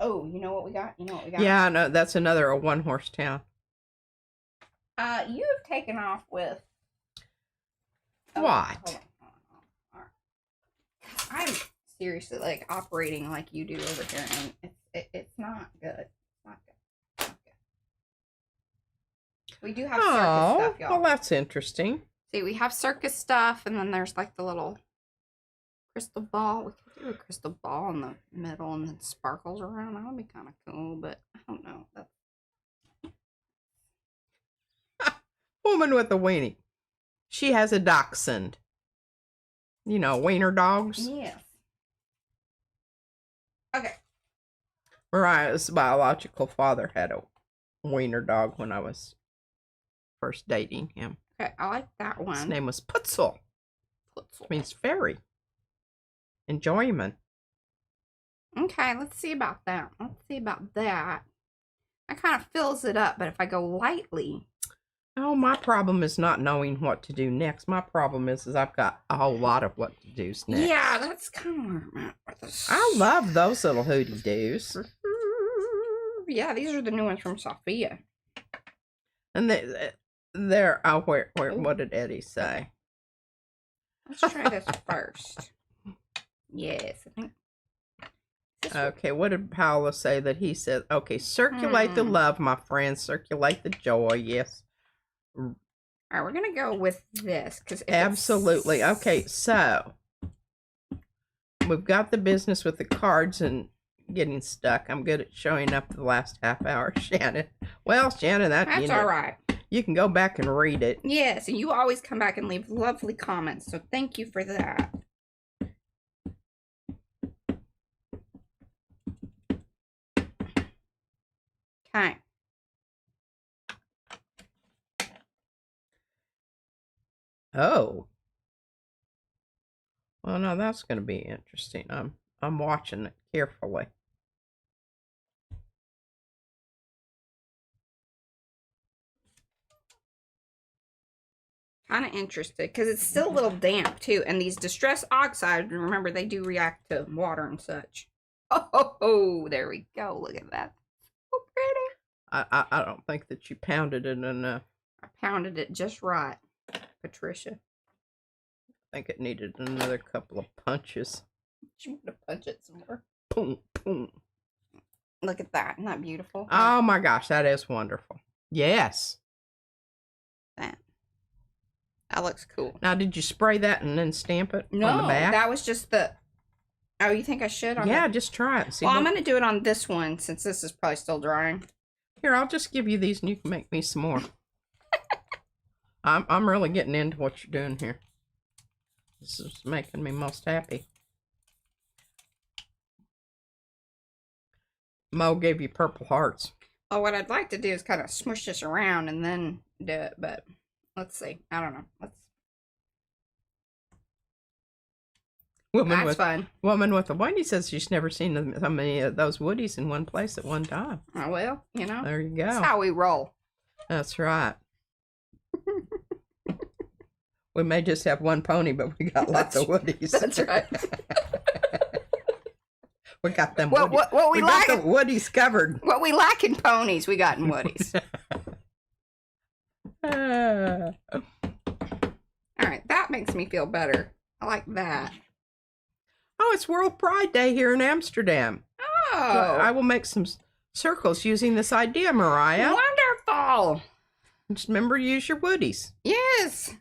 Oh, you know what we got? Yeah, no, that's another a one horse town. You've taken off with what? Hold on. All right. I'm seriously like operating like you do over here, and it's not good. It's not good. It's not good. We do have circus stuff, y'all. Well, that's interesting. See, we have circus stuff, and then there's like the little crystal ball. We could do a crystal ball in the middle and then sparkles around. That would be kind of cool, but I don't know. Woman with a weenie. She has a dachshund. You know, wiener dogs. Yes. Okay. Mariah's biological father had a wiener dog when I was first dating him. Okay, I like that one. His name was Putzel. Putzel means fairy. Enjoyment. Okay, let's see about that. That kind of fills it up, but if I go lightly... Oh, my problem is not knowing what to do next. My problem is I've got a whole lot of what to do next. Yeah, that's kind of where I'm at with this. I love those little hootie doos. Yeah, these are the new ones from Sophia. And they're what did Eddie say? Let's try this first. Yes, I think. Okay, what did Paula say that he said? Okay, circulate the love, my friends. Circulate the joy. Yes. All right, we're going to go with this. Absolutely. Okay, so we've got the business with the cards and getting stuck. I'm good at showing up the last half hour, Shannon. Well, Shannon, that's all right. You can go back and read it. Yes, and you always come back and leave lovely comments, so thank you for that. Okay. Oh. Well, no, that's going to be interesting. I'm watching it carefully. Kind of interested because it's still a little damp too, and these distress oxides, remember, they do react to water and such. Oh, there we go. Look at that. So pretty. I don't think that you pounded it enough. I pounded it just right, Patricia. I think it needed another couple of punches. You want to punch it some more? Boom, boom. Look at that. Isn't that beautiful? Oh my gosh, that is wonderful. Yes. That looks cool. Now, did you spray that and then stamp it no, on the back? That was just the... Oh, you think I should? Yeah, just try it. And see I'm going to do it on this one since this is probably still drying. Here, I'll just give you these and you can make me some more. I'm really getting into what you're doing here. This is making me most happy. Mo gave you purple hearts. Well, what I'd like to do is kind of smush this around and then do it, but let's see. I don't know. That's fun. Woman with a Wendy says she's never seen so many of those woodies in one place at one time. Oh, well, you know. There you go. That's how we roll. That's right. We may just have one pony, but we got lots of woodies. That's right. We got them. What we got the woodies covered. What we lack in ponies, we got in woodies. All right, that makes me feel better. I like that. Oh, it's World Pride Day here in Amsterdam. Oh. I will make some circles using this idea, Mariah. Wonderful. Just remember, use your woodies. Yes.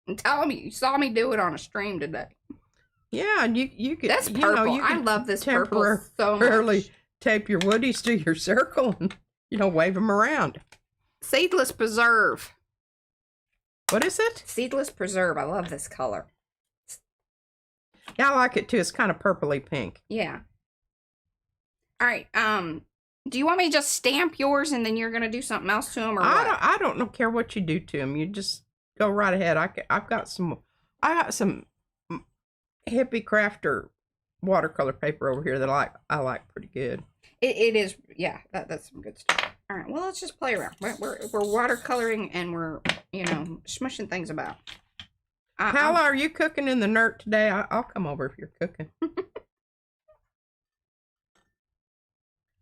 And tell me you saw me do it on a stream today. Yeah, and you could. That's purple. I love this purple so much. Tape your woodies to your circle and, wave them around. Seedless Preserve. What is it? Seedless Preserve. I love this color. Yeah, I like it too. It's kind of purpley pink. Yeah. All right. Do you want me to just stamp yours and then you're gonna do something else to them, or what? I don't care what you do to them. You just go right ahead. I got some hippie crafter watercolor paper over here that I like pretty good. It is, yeah. That's some good stuff. All right. Well, let's just play around. We're watercoloring and we're smushing things about. Paula, are you cooking in the nurt today? I'll come over if you're cooking.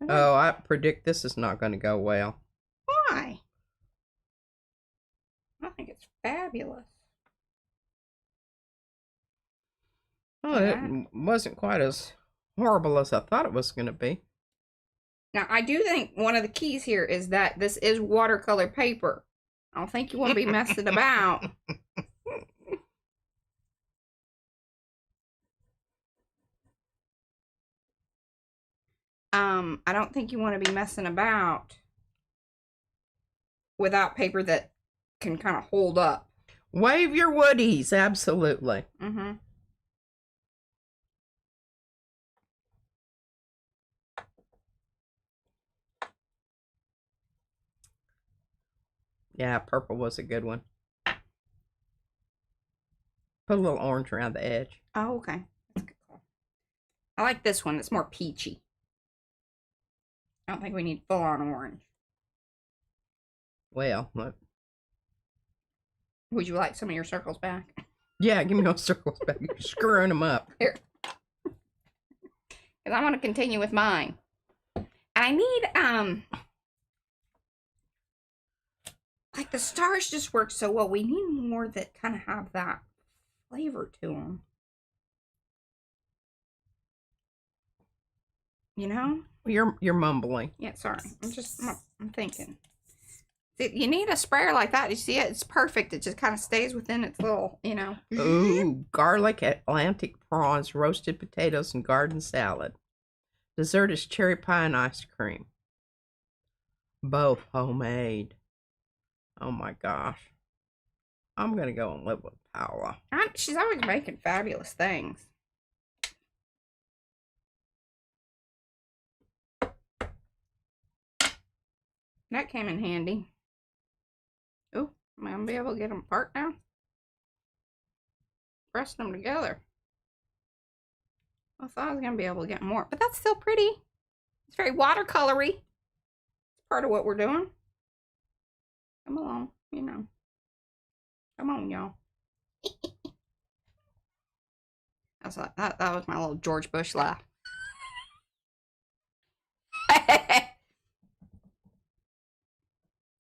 Oh, I predict this is not going to go well. Why? I think it's fabulous. Oh, it wasn't quite as horrible as I thought it was going to be. Now, I do think one of the keys here is that this is watercolor paper. I don't think you want to be messing about. I don't think you want to be messing about without paper that can kind of hold up. Wave your woodies, absolutely. Mm-hmm. Yeah, purple was a good one. Put a little orange around the edge. Oh, okay. That's a good call. I like this one. It's more peachy. I don't think we need full-on orange. Well, look. Would you like some of your circles back? Yeah, give me those circles back. You're screwing them up. Here. Because I want to continue with mine. And I need, like the stars just work so well. We need more that kind of have that flavor to them. You know? You're mumbling. Yeah, sorry. I'm thinking. See, you need a sprayer like that. You see it? It's perfect. It just kind of stays within its little, you know. Ooh, garlic Atlantic prawns, roasted potatoes, and garden salad. Dessert is cherry pie and ice cream. Both homemade. Oh my gosh. I'm going to go and live with Paula. She's always making fabulous things. That came in handy. Oh, am I going to be able to get them apart now? Press them together. I thought I was going to be able to get more, but that's still pretty. It's very watercolory. It's part of what we're doing. Come along, you know. Come on, y'all. That was my little George Bush laugh.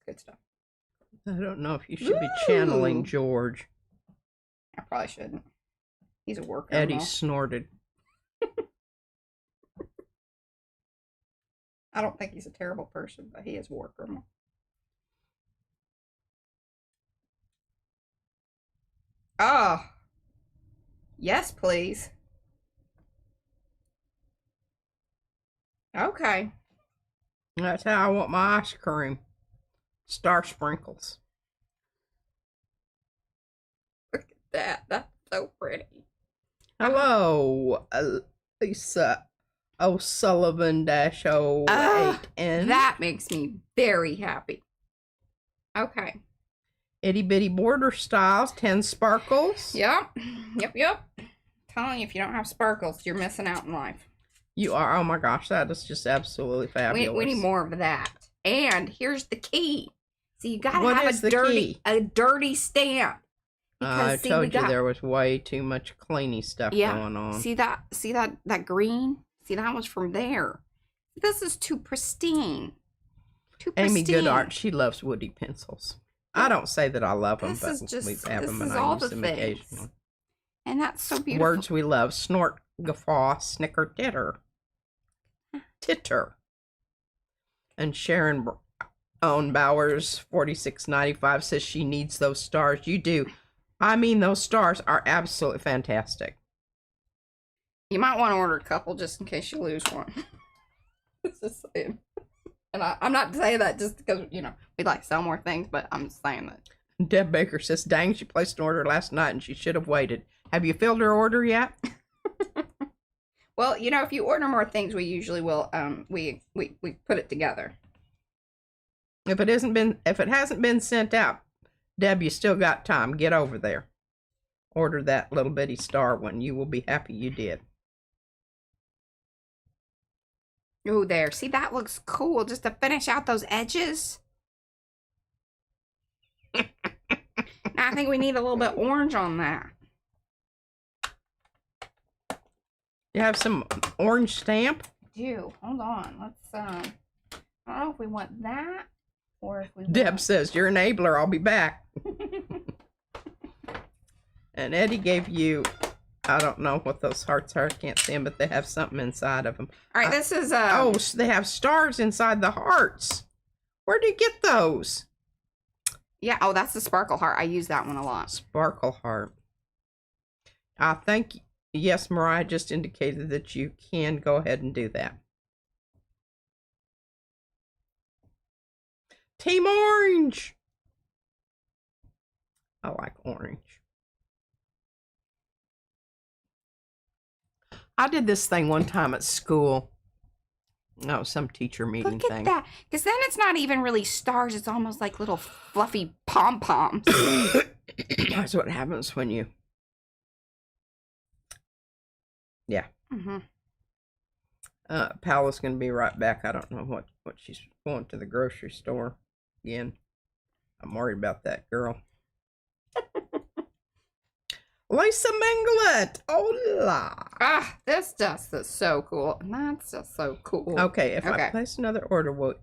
Good stuff. I don't know if you should be channeling George. I probably shouldn't. He's a worker. Eddie snorted. I don't think he's a terrible person, but he is a worker. Oh. Yes, please. Okay. That's how I want my ice cream. Star sprinkles. Look at that. That's so pretty. Hello, Lisa O'Sullivan-08N. That makes me very happy. Okay. Itty bitty border styles, 10 sparkles. Yep. Telling you, if you don't have sparkles, you're missing out in life. You are. Oh my gosh, that is just absolutely fabulous. We need more of that. And here's the key. So you gotta What have is a the dirty stamp. I told you there was way too much cleany stuff going on. See that green? See, that was from there. This is too pristine. Amy Goodart, she loves woody pencils. I don't say that I love them, but we have them and I use them occasionally. And that's so beautiful. Words we love: snort, guffaw, snicker, titter. And Sharon Owen Bowers 4695 says she needs those stars. You do. I mean, those stars are absolutely fantastic. You might want to order a couple just in case you lose one. Just saying. And I'm not saying that just because, you know, we like sell more things, but I'm just saying that. Deb Baker says, dang, she placed an order last night and she should have waited. Have you filled her order yet? Well, you know, if you order more things, we usually will, we put it together. If it hasn't been sent out, Deb, you still got time. Get over there. Order that little bitty star one. You will be happy you did. Oh, there. See, that looks cool just to finish out those edges. Now, I think we need a little bit orange on that. You have some orange stamp? I do. Hold on. Let's, I don't know if we want that or if we want... Deb says, you're an enabler. I'll be back. And Eddie gave you, I don't know what those hearts are. I can't see them, but they have something inside of them. All right, this is... Oh, so they have stars inside the hearts. Where do you get those? Yeah, oh, that's the sparkle heart. I use that one a lot. Sparkle heart. I think, yes, Mariah just indicated that you can go ahead and do that. Team Orange. I like orange. I did this thing one time at school. No, some teacher meeting thing. Look at that. Because then it's not even really stars. It's almost like little fluffy pom-poms. That's what happens when you... Yeah. Mm-hmm. Paula's going to be right back. I don't know what she's going to the grocery store again. I'm worried about that girl. Lace Minglet! Hola! Ah, this just is so cool. And that's just so cool. Okay, if I place another order, will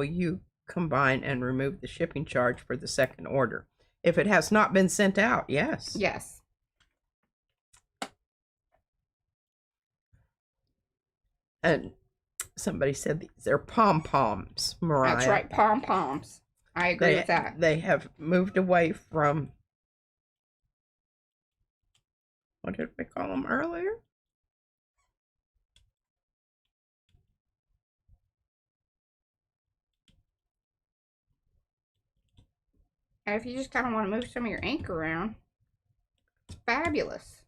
you combine and remove the shipping charge for the second order? If it has not been sent out, yes. Yes. And somebody said these are pom-poms, Mariah. That's right, pom-poms. I agree with that. They have moved away from, what did we call them earlier? And if you just kind of want to move some of your ink around, it's fabulous.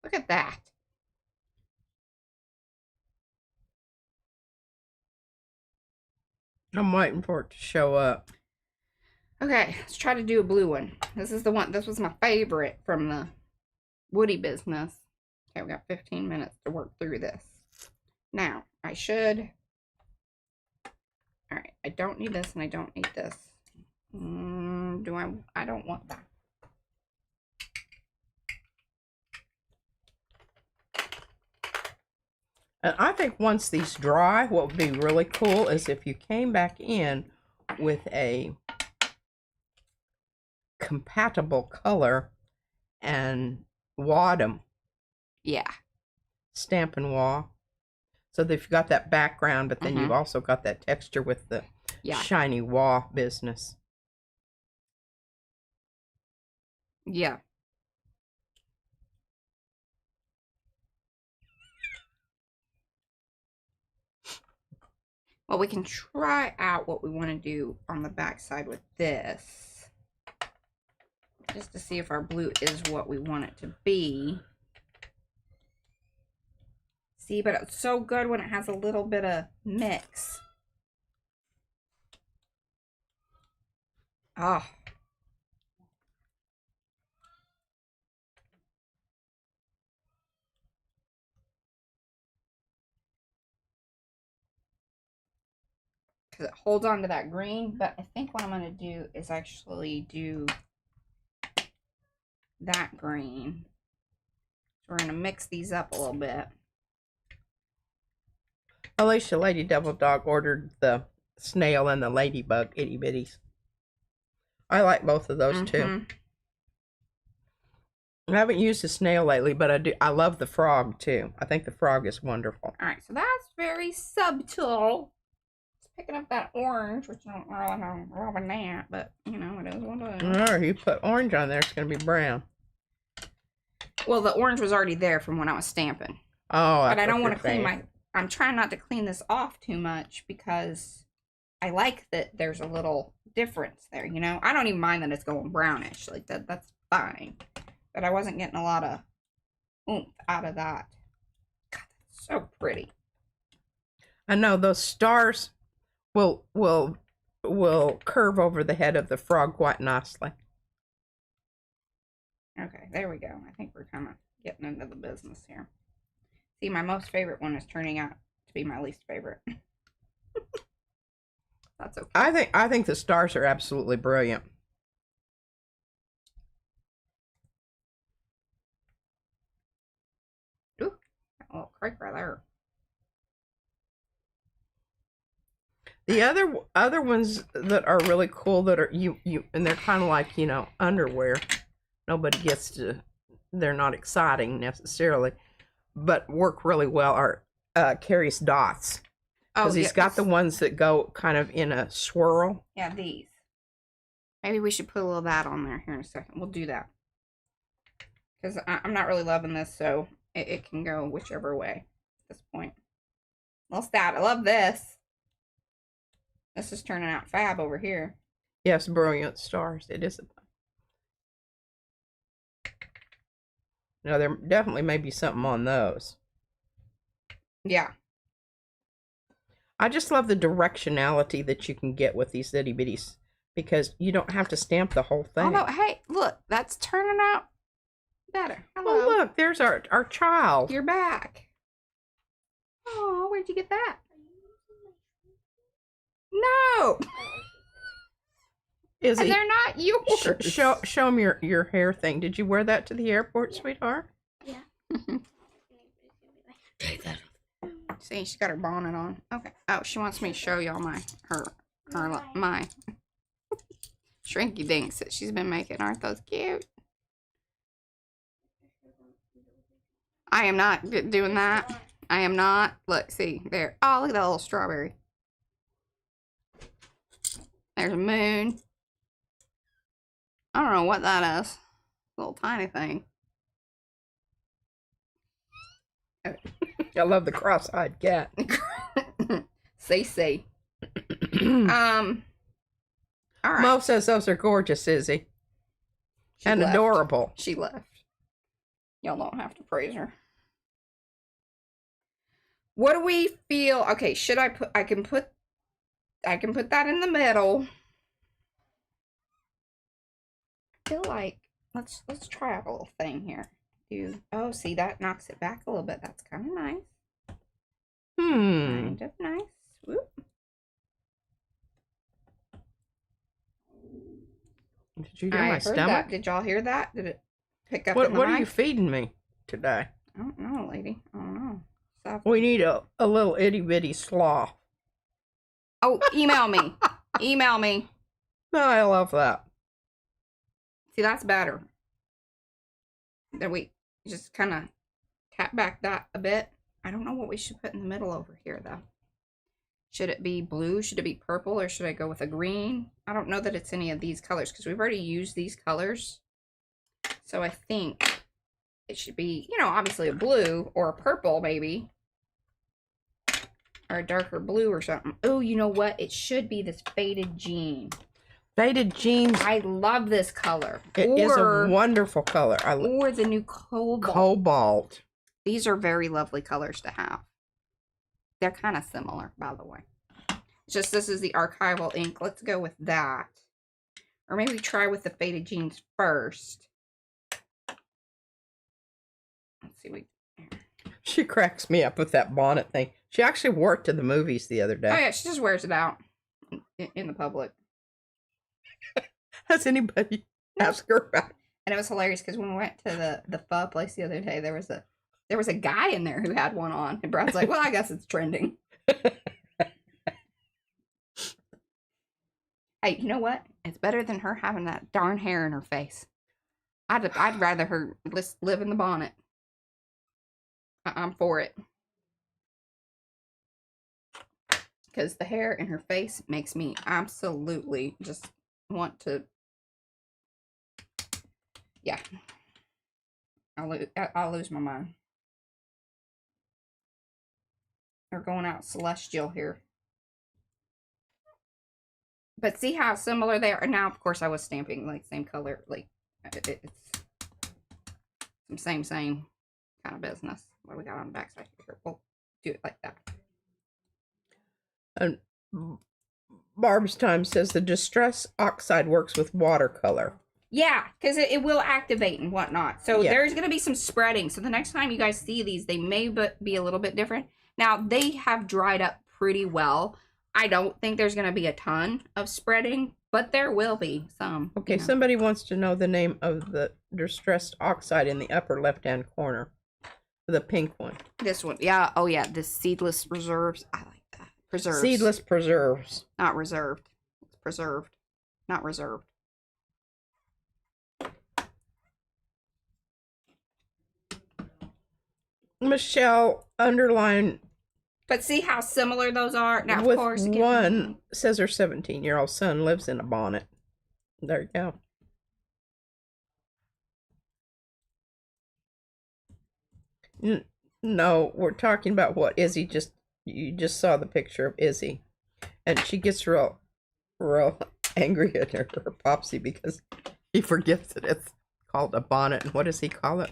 Look at that. I'm waiting for it to show up. Okay, let's try to do a blue one. This is the one, this was my favorite from the Woody business. Okay, we got 15 minutes to work through this. Now, I should, all right, I don't need this and I don't need this. I don't want that. And I think once these dry, what would be really cool is if you came back in with a compatible color and wad them. Yeah. Stamp and wall. So that you've got that background, but then you've also got that texture with the shiny wall business. Yeah. Well, we can try out what we want to do on the back side with this. Just to see if our blue is what we want it to be. See, but it's so good when it has a little bit of mix. Oh. Because it holds on to that green, but I think what I'm going to do is actually do that green. So we're going to mix these up a little bit. Alicia Lady Devil Dog ordered the snail and the ladybug itty bitties. I like both of those too. I haven't used the snail lately, but I love the frog too. I think the frog is wonderful. All right, so that's very subtle. Picking up that orange, which I don't really have rubbing that, but you know, it is what it is. Oh, you put orange on there, it's going to be brown. Well, the orange was already there from when I was stamping. Oh, but I don't want to clean I'm trying not to clean this off too much because I like that there's a little difference there, you know? I don't even mind that it's going brownish. Like, that's fine. But I wasn't getting a lot of oomph out of that. God, that's so pretty. I know, those stars will curve over the head of the frog quite nicely. Okay, there we go. I think we're kind of getting into the business here. See, my most favorite one is turning out to be my least favorite. That's okay. I think the stars are absolutely brilliant. Ooh, got a little creak right there. The other ones that are really cool that are you and they're kind of like, you know, underwear. Nobody gets to, they're not exciting necessarily, but work really well are Carrie's dots. Because he's got the ones that go kind of in a swirl. Yeah, these. Maybe we should put a little of that on there here in a second. We'll do that. Because I'm not really loving this, so it can go whichever way at this point. Well, stat. I love this. This is turning out fab over here. Yes, brilliant stars. It is. Now, there definitely may be something on those. Yeah. I just love the directionality that you can get with these itty bitties because you don't have to stamp the whole thing. Although, hey, look, that's turning out better. Hello. Well, look, there's our child. You're back. Oh, where'd you get that? No. Is and they're not yours. Show them your hair thing. Did you wear that to the airport, sweetheart? Yeah. See, she got her bonnet on. Okay. Oh, she wants me to show y'all my shrinky dinks that she's been making. Aren't those cute? I am not doing that. I am not. Look, see, there. Oh, look at that little strawberry. There's a moon. I don't know what that is. Little tiny thing. Okay. I love the cross-eyed cat. See. All right. Mo says those are gorgeous, Izzy. And left. Adorable. She left. Y'all don't have to praise her. What do we feel? Okay, should I put? I can put that in the middle. I feel like let's try out a little thing here. Oh, see, that knocks it back a little bit. That's kind of nice. Kind of nice. Whoop. Did you hear my stomach? Did y'all hear that? Did it pick up? What are you feeding me today? I don't know, lady. I don't know. We need a little itty bitty slaw. Oh, email me. Email me. I love that. See, that's better. Then we just kind of tap back that a bit. I don't know what we should put in the middle over here, though. Should it be blue? Should it be purple? Or should I go with a green? I don't know that it's any of these colors because we've already used these colors. So I think it should be, you know, obviously a blue or a purple, maybe. Or a darker blue or something. Oh, you know what? It should be this faded jean. Faded jeans. I love this color. It is a wonderful color. Or the new cobalt. These are very lovely colors to have. They're kind of similar, by the way. Just this is the archival ink. Let's go with that. Or maybe try with the faded jeans first. Let's see. She cracks me up with that bonnet thing. She actually wore it to the movies the other day. Oh, yeah. She just wears it out in the public. Has anybody asked her about it? And it was hilarious because when we went to the pho place the other day, there was a guy in there who had one on. And Brad's like, well, I guess it's trending. Hey, you know what? It's better than her having that darn hair in her face. I'd rather her live in the bonnet. I'm for it. Because the hair in her face makes me absolutely just want to... Yeah. I'll lose my mind. We're going out celestial here. But see how similar they are? And now, of course, I was stamping like same color. Like, it's some same kind of business. What do we got on the back side here? We'll do it like that. And Barb's Time says the Distress Oxide works with watercolor. Yeah, because it will activate and whatnot. So yeah. There's going to be some spreading. So the next time you guys see these, they may be a little bit different. Now, they have dried up pretty well. I don't think there's going to be a ton of spreading, but there will be some. Okay, somebody wants to know the name of the Distressed Oxide in the upper left-hand corner. The pink one. This one. Yeah. Oh, yeah. The Seedless Reserves. I like that. Preserves. Seedless Preserves. Not reserved. It's preserved. Not reserved. Michelle, underline. But see how similar those are? Now, with of course, one says her 17-year-old son lives in a bonnet. There you go. No, we're talking about what Izzy you just saw the picture of Izzy. And she gets real angry at her popsy because he forgets that it's called a bonnet. And what does he call it?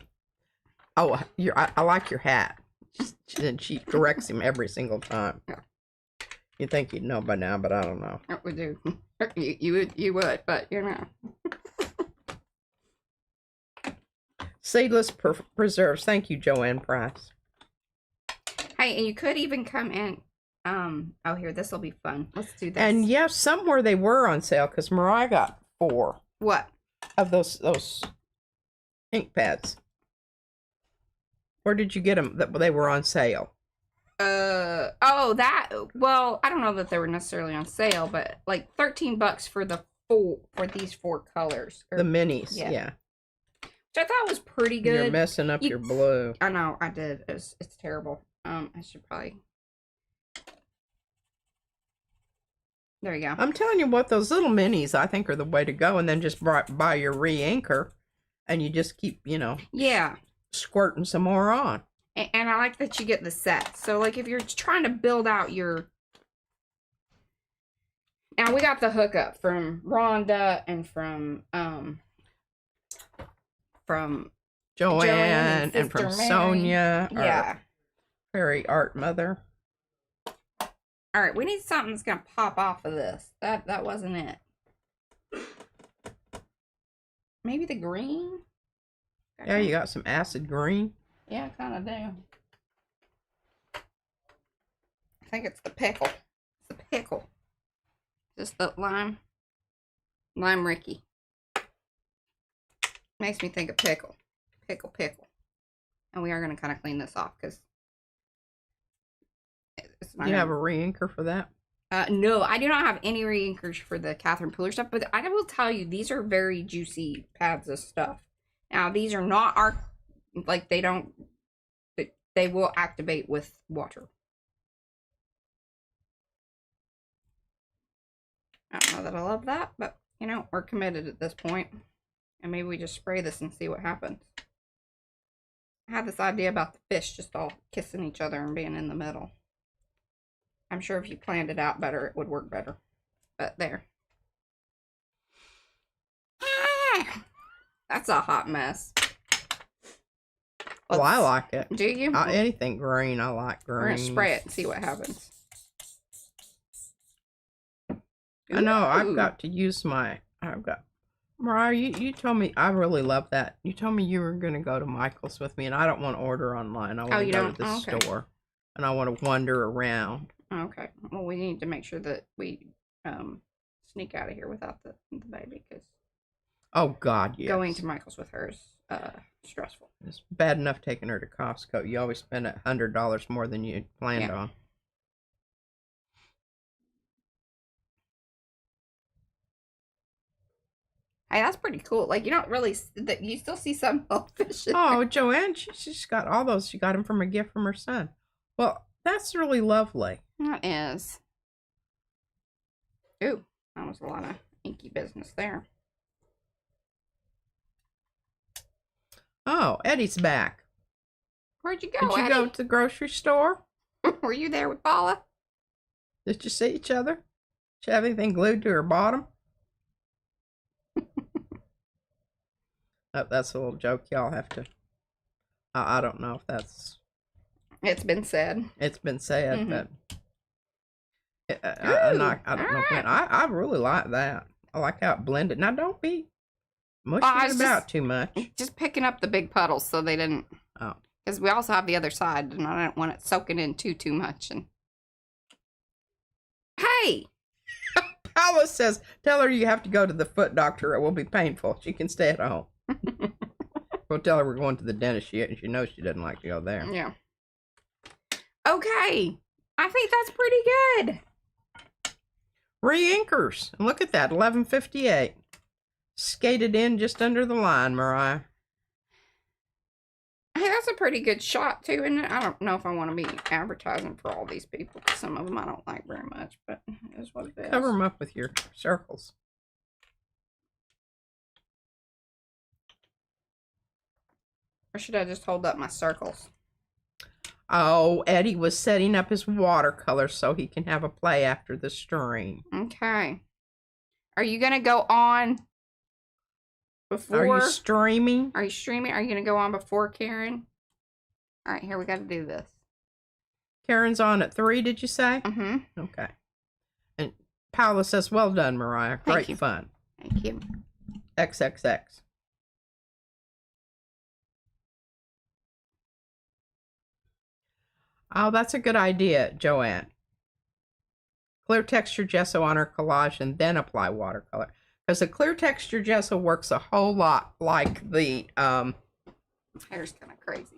Oh, I like your hat. And she corrects him every single time. Yeah. You'd think you'd know by now, but I don't know. We do. You would, but you know. Seedless preserves. Thank you, Joanne Price. Hey, and you could even come in. Oh, here, this will be fun. Let's do this. And yes, somewhere they were on sale because Mariah got for? What? Of those ink pads. Where did you get them? That they were on sale. Oh, that. Well, I don't know that they were necessarily on sale, but like $13 for these 4 colors. The minis, yeah. Which I thought was pretty good. You're messing up your blue. I know, I did. It's terrible. I should probably. There you go. I'm telling you what, those little minis I think are the way to go, and then just buy your re-inker, and you just keep, Yeah. Squirting some more on. And I like that you get the set. So, like, if you're trying to build out your... Now, we got the hookup from Rhonda and from Joanne and from Mary. Sonia. Yeah. Fairy art mother. All right, we need something that's gonna pop off of this. That wasn't it. Maybe the green. Yeah, you got some acid green. Yeah, I kind of do. I think it's the pickle. It's the pickle. Just the lime Ricky. Makes me think of pickle. Pickle. And we are going to kind of clean this off because it's not. You have a re-inker for that? No, I do not have any re-inkers for the Catherine Pooler stuff, but I will tell you, these are very juicy pads of stuff. Now, these are not like they will activate with water. I don't know that I love that, but, we're committed at this point. And maybe we just spray this and see what happens. I had this idea about the fish just all kissing each other and being in the middle. I'm sure if you planned it out better, it would work better. But there. That's a hot mess. Well, I like it. Do you? Anything green, I like green. We're going to spray it and see what happens. I know, I've got to use Mariah, you told me, I really love that. You told me you were going to go to Michael's with me, and I don't want to order online. I want to go to the store, and I want to wander around. Okay. Well, we need to make sure that we sneak out of here without the baby, because oh, God, yes. Going to Michael's with her is stressful. It's bad enough taking her to Costco. You always spend $100 more than you planned on. Hey, that's pretty cool. Like, you don't really, you still see some fish in Oh, there. Joanne, she's got all those. She got them from a gift from her son. Well, that's really lovely. That is. Ooh, that was a lot of inky business there. Oh, Eddie's back. Where'd you go, Did you Eddie? go to the grocery store? Were you there with Paula? Did you see each other? Did she have anything glued to her bottom? Oh, that's a little joke. Y'all have to. I don't know if that's. It's been said. It's been said, but. I don't know when. I really like that. I like how it blended. Now, don't be mushing it about too much. Just picking up the big puddles so they didn't. Oh. Because we also have the other side, and I don't want it soaking in too much. And hey! Paula says, tell her you have to go to the foot doctor. It will be painful. She can stay at home. We'll tell her we're going to the dentist. She knows she doesn't like to go there. Yeah. Okay. I think that's pretty good. Re-inkers. And look at that. 11:58. Skated in just under the line, Mariah. Hey, that's a pretty good shot, too, isn't it? I don't know if I want to be advertising for all these people, because some of them I don't like very much, but it is what it is. Cover them up with your circles. Or should I just hold up my circles? Oh, Eddie was setting up his watercolor so he can have a play after the stream. Okay. Are you going to go on before? Are you streaming? Are you streaming? Are you going to go on before Karen? All right, here, we got to do this. Karen's on at 3, did you say? Mm-hmm. Okay. And Paula says, well done, Mariah. Great fun. Thank you. XXX. Oh, that's a good idea, Joanne. Clear texture gesso on her collage and then apply watercolor. Because the clear texture gesso works a whole lot like the hair's kind of crazy.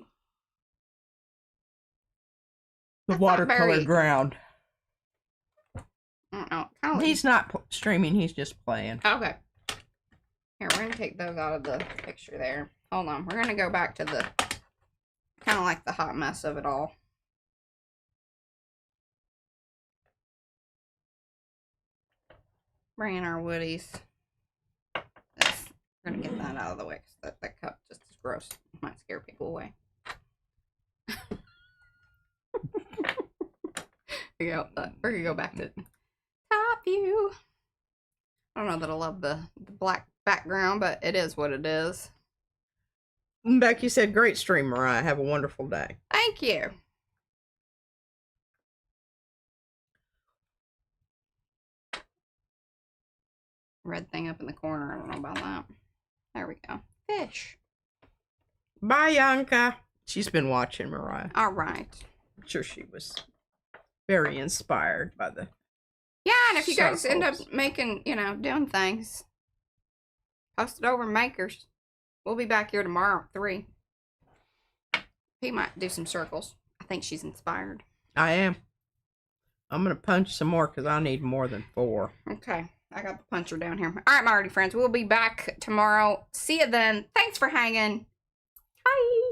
The watercolor ground. I don't know. He's not streaming. He's just playing. Okay. Here, we're going to take those out of the picture there. Hold on. We're going to go back to the kind of like the hot mess of it all. Bring in our woodies. We're going to get that out of the way because that cup just is gross. It might scare people away. We're going to go back to top view. I don't know that I love the black background, but it is what it is. Becky said, great stream, Mariah. Have a wonderful day. Thank you. Red thing up in the corner. I don't know about that. There we go. Fish. Bye, Yanka. She's been watching Mariah. All right. I'm sure she was very inspired by the... Yeah, and if you guys end up making, doing things, post it over Makers. We'll be back here tomorrow at 3. He might do some circles. I think she's inspired. I am. I'm going to punch some more because I need more than 4. Okay. I got the puncher down here. All right, my Arty friends. We'll be back tomorrow. See you then. Thanks for hanging. Bye.